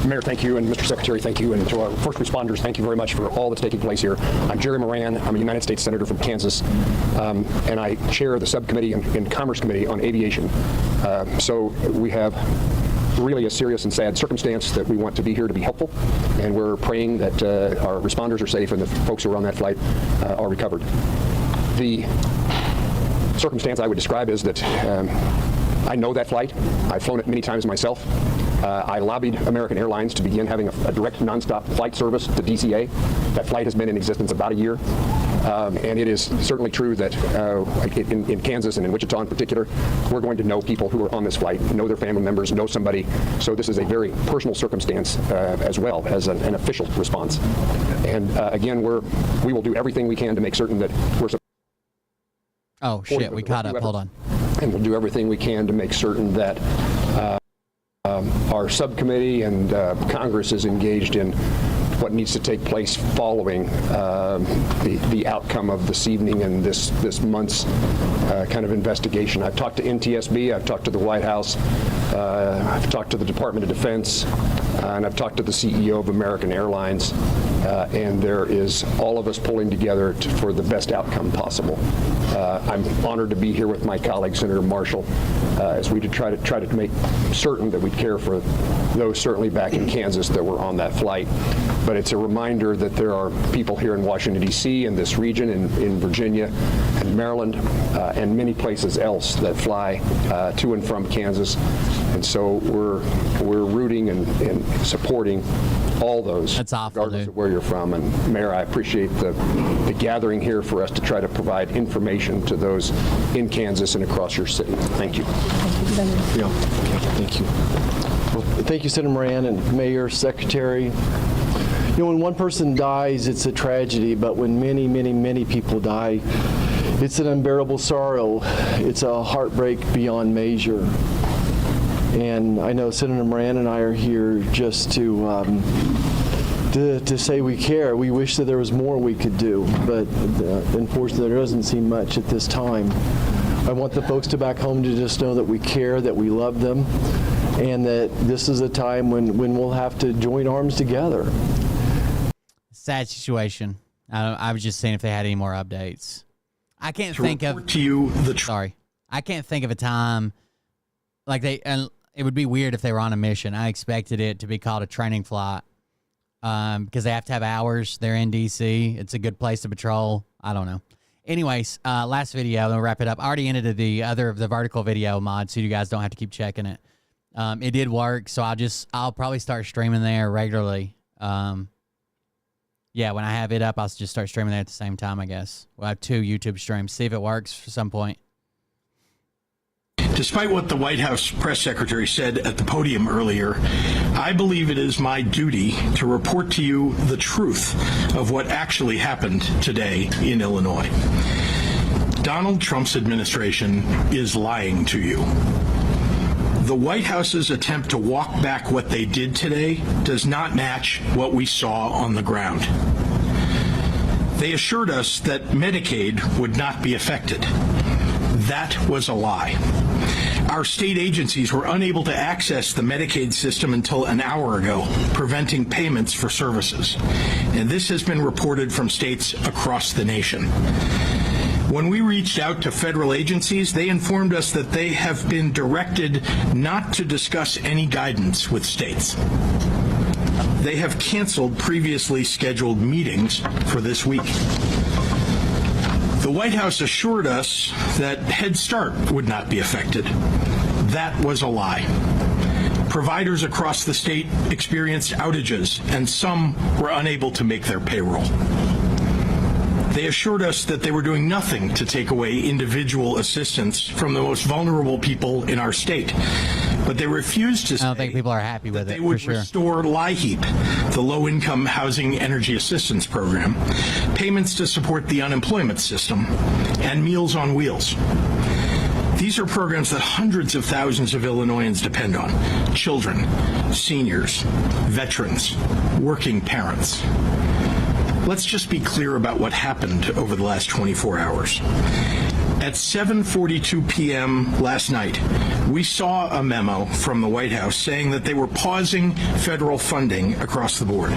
Mayor, thank you, and Mr. Secretary, thank you, and to our first responders, thank you very much for all that's taking place here. I'm Jerry Moran. I'm a United States Senator from Kansas, and I chair the subcommittee in Commerce Committee on Aviation. So we have really a serious and sad circumstance that we want to be here to be helpful, and we're praying that our responders are safe and the folks who are on that flight are recovered. The circumstance I would describe is that I know that flight. I've flown it many times myself. I lobbied American Airlines to begin having a direct nonstop flight service to DCA. That flight has been in existence about a year. And it is certainly true that in Kansas and in Wichita in particular, we're going to know people who are on this flight, know their family members, know somebody. So this is a very personal circumstance as well as an official response. And again, we will do everything we can to make certain that we're. Oh shit, we caught up. Hold on. And we'll do everything we can to make certain that our subcommittee and Congress is engaged in what needs to take place following the outcome of this evening and this month's kind of investigation. I've talked to NTSB, I've talked to the White House, I've talked to the Department of Defense, and I've talked to the CEO of American Airlines, and there is all of us pulling together for the best outcome possible. I'm honored to be here with my colleague, Senator Marshall, as we try to make certain that we care for those certainly back in Kansas that were on that flight. But it's a reminder that there are people here in Washington, D.C., in this region, in Virginia and Maryland, and many places else that fly to and from Kansas. And so we're rooting and supporting all those, regardless of where you're from. And Mayor, I appreciate the gathering here for us to try to provide information to those in Kansas and across your city. Thank you. Yeah. Okay. Thank you. Well, thank you, Senator Moran and Mayor, Secretary. You know, when one person dies, it's a tragedy, but when many, many, many people die, it's an unbearable sorrow. It's a heartbreak beyond measure. And I know Senator Moran and I are here just to say we care. We wish that there was more we could do, but unfortunately there doesn't seem much at this time. I want the folks to back home to just know that we care, that we love them, and that this is a time when we'll have to join arms together. Sad situation. I was just saying if they had any more updates. I can't think of I can't think of a time like and it would be weird if they were on a mission. I expected it to be called a training flight because they have to have hours. They're in D.C. It's a good place to patrol. I don't know. Anyways, last video, then we'll wrap it up. I already ended the vertical video mod, so you guys don't have to keep checking it. It did work, so I'll probably start streaming there regularly. Yeah, when I have it up, I'll just start streaming there at the same time, I guess. We'll have 2 YouTube streams. See if it works for some point. Despite what the White House press secretary said at the podium earlier, I believe it is my duty to report to you the truth of what actually happened today in Illinois. Donald Trump's administration is lying to you. The White House's attempt to walk back what they did today does not match what we saw on the ground. They assured us that Medicaid would not be affected. That was a lie. Our state agencies were unable to access the Medicaid system until an hour ago, preventing payments for services. And this has been reported from states across the nation. When we reached out to federal agencies, they informed us that they have been directed not to discuss any guidance with states. They have canceled previously scheduled meetings for this week. The White House assured us that Head Start would not be affected. That was a lie. Providers across the state experienced outages, and some were unable to make their payroll. They assured us that they were doing nothing to take away individual assistance from the most vulnerable people in our state. But they refused to say I don't think people are happy with it, they would for sure. restore LIHEAP, the Low-Income Housing Energy Assistance Program, payments to support the unemployment system, and Meals on Wheels. These are programs that hundreds of thousands of Illinoisans depend on. Children, seniors, veterans, working parents. Let's just be clear about what happened over the last 24 hours. At 7:42 p.m. last night, we saw a memo from the White House saying that they were pausing federal funding across the board.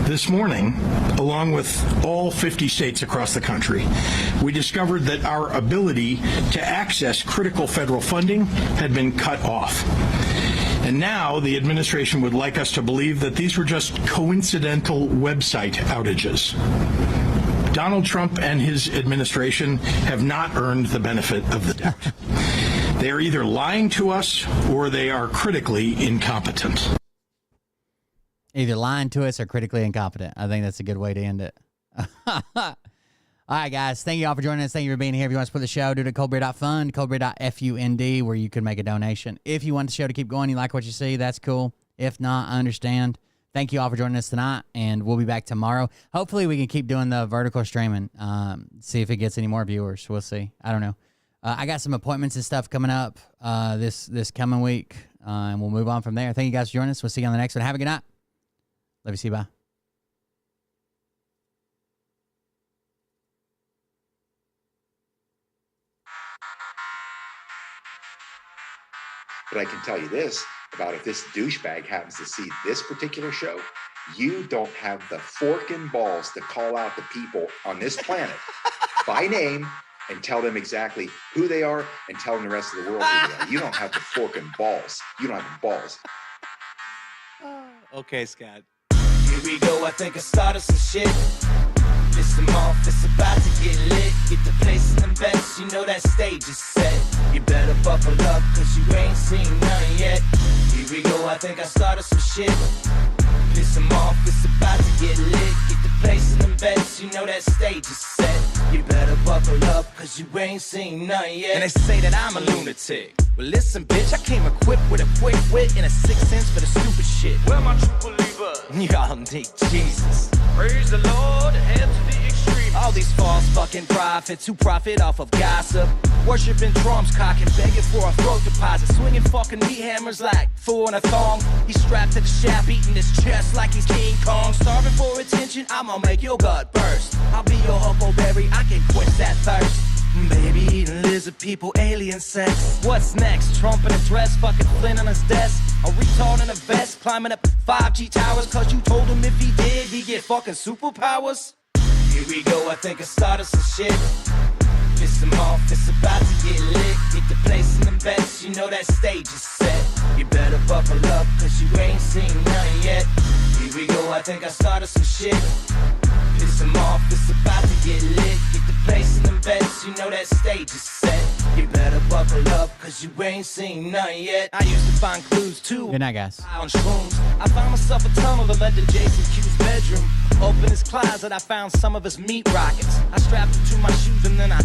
This morning, along with all 50 states across the country, we discovered that our ability to access critical federal funding had been cut off. And now the administration would like us to believe that these were just coincidental website outages. Donald Trump and his administration have not earned the benefit of the doubt. They are either lying to us or they are critically incompetent. Either lying to us or critically incompetent. I think that's a good way to end it. All right, guys. Thank you all for joining us. Thank you for being here. If you want to support the show, do it at coldbeer.fund, coldbeer.fund, where you can make a donation. If you want the show to keep going, you like what you see, that's cool. If not, I understand. Thank you all for joining us tonight, and we'll be back tomorrow. Hopefully, we can keep doing the vertical streaming, see if it gets any more viewers. We'll see. I don't know. I got some appointments and stuff coming up this coming week, and we'll move on from there. Thank you guys for joining us. We'll see you on the next one. Have a good night. Love you. See you. Bye. But I can tell you this about if this douchebag happens to see this particular show, you don't have the fork and balls to call out the people on this planet by name and tell them exactly who they are and tell them the rest of the world who they are. You don't have the fork and balls. You don't have the balls. Okay, Scott. Here we go, I think I started some shit. Piss them off, it's about to get lit. Get the place in them bets, you know that stage is set. You better buckle up, cause you ain't seen none yet. Here we go, I think I started some shit. Piss them off, it's about to get lit. Get the place in them bets, you know that stage is set. You better buckle up, cause you ain't seen none yet. And they say that I'm a lunatic. Well, listen, bitch, I came equipped with a quick wit and a 6th sense for the stupid shit. Where my true believer? Y'all need Jesus. Praise the Lord, head to the extreme. All these false fucking prophets who profit off of gossip. Worshipping drums, cocking, begging for a throat deposit. Swinging fucking meat hammers like fool in a thong. He's strapped to the shaft, eating his chest like he's King Kong. Starving for attention, I'ma make your gut burst. I'll be your huckleberry, I can quench that thirst. Baby eating lizard people, alien sex. What's next? Trump in a dress, fucking Flynn on his desk. A retard in a vest, climbing up 5G towers. Cause you told him if he did, he'd get fucking superpowers. Here we go, I think I started some shit. Piss them off, it's about to get lit. Get the place in them bets, you know that stage is set. You better buckle up, cause you ain't seen none yet. Here we go, I think I started some shit. Piss them off, it's about to get lit. Get the place in them bets, you know that stage is set. You better buckle up, cause you ain't seen none yet. I used to find clues too. Good night, guys. On shrooms, I found myself a tunnel that led to Jason Q's bedroom. Open his closet, I found some of his meat rockets. I strapped them to my shoes and then I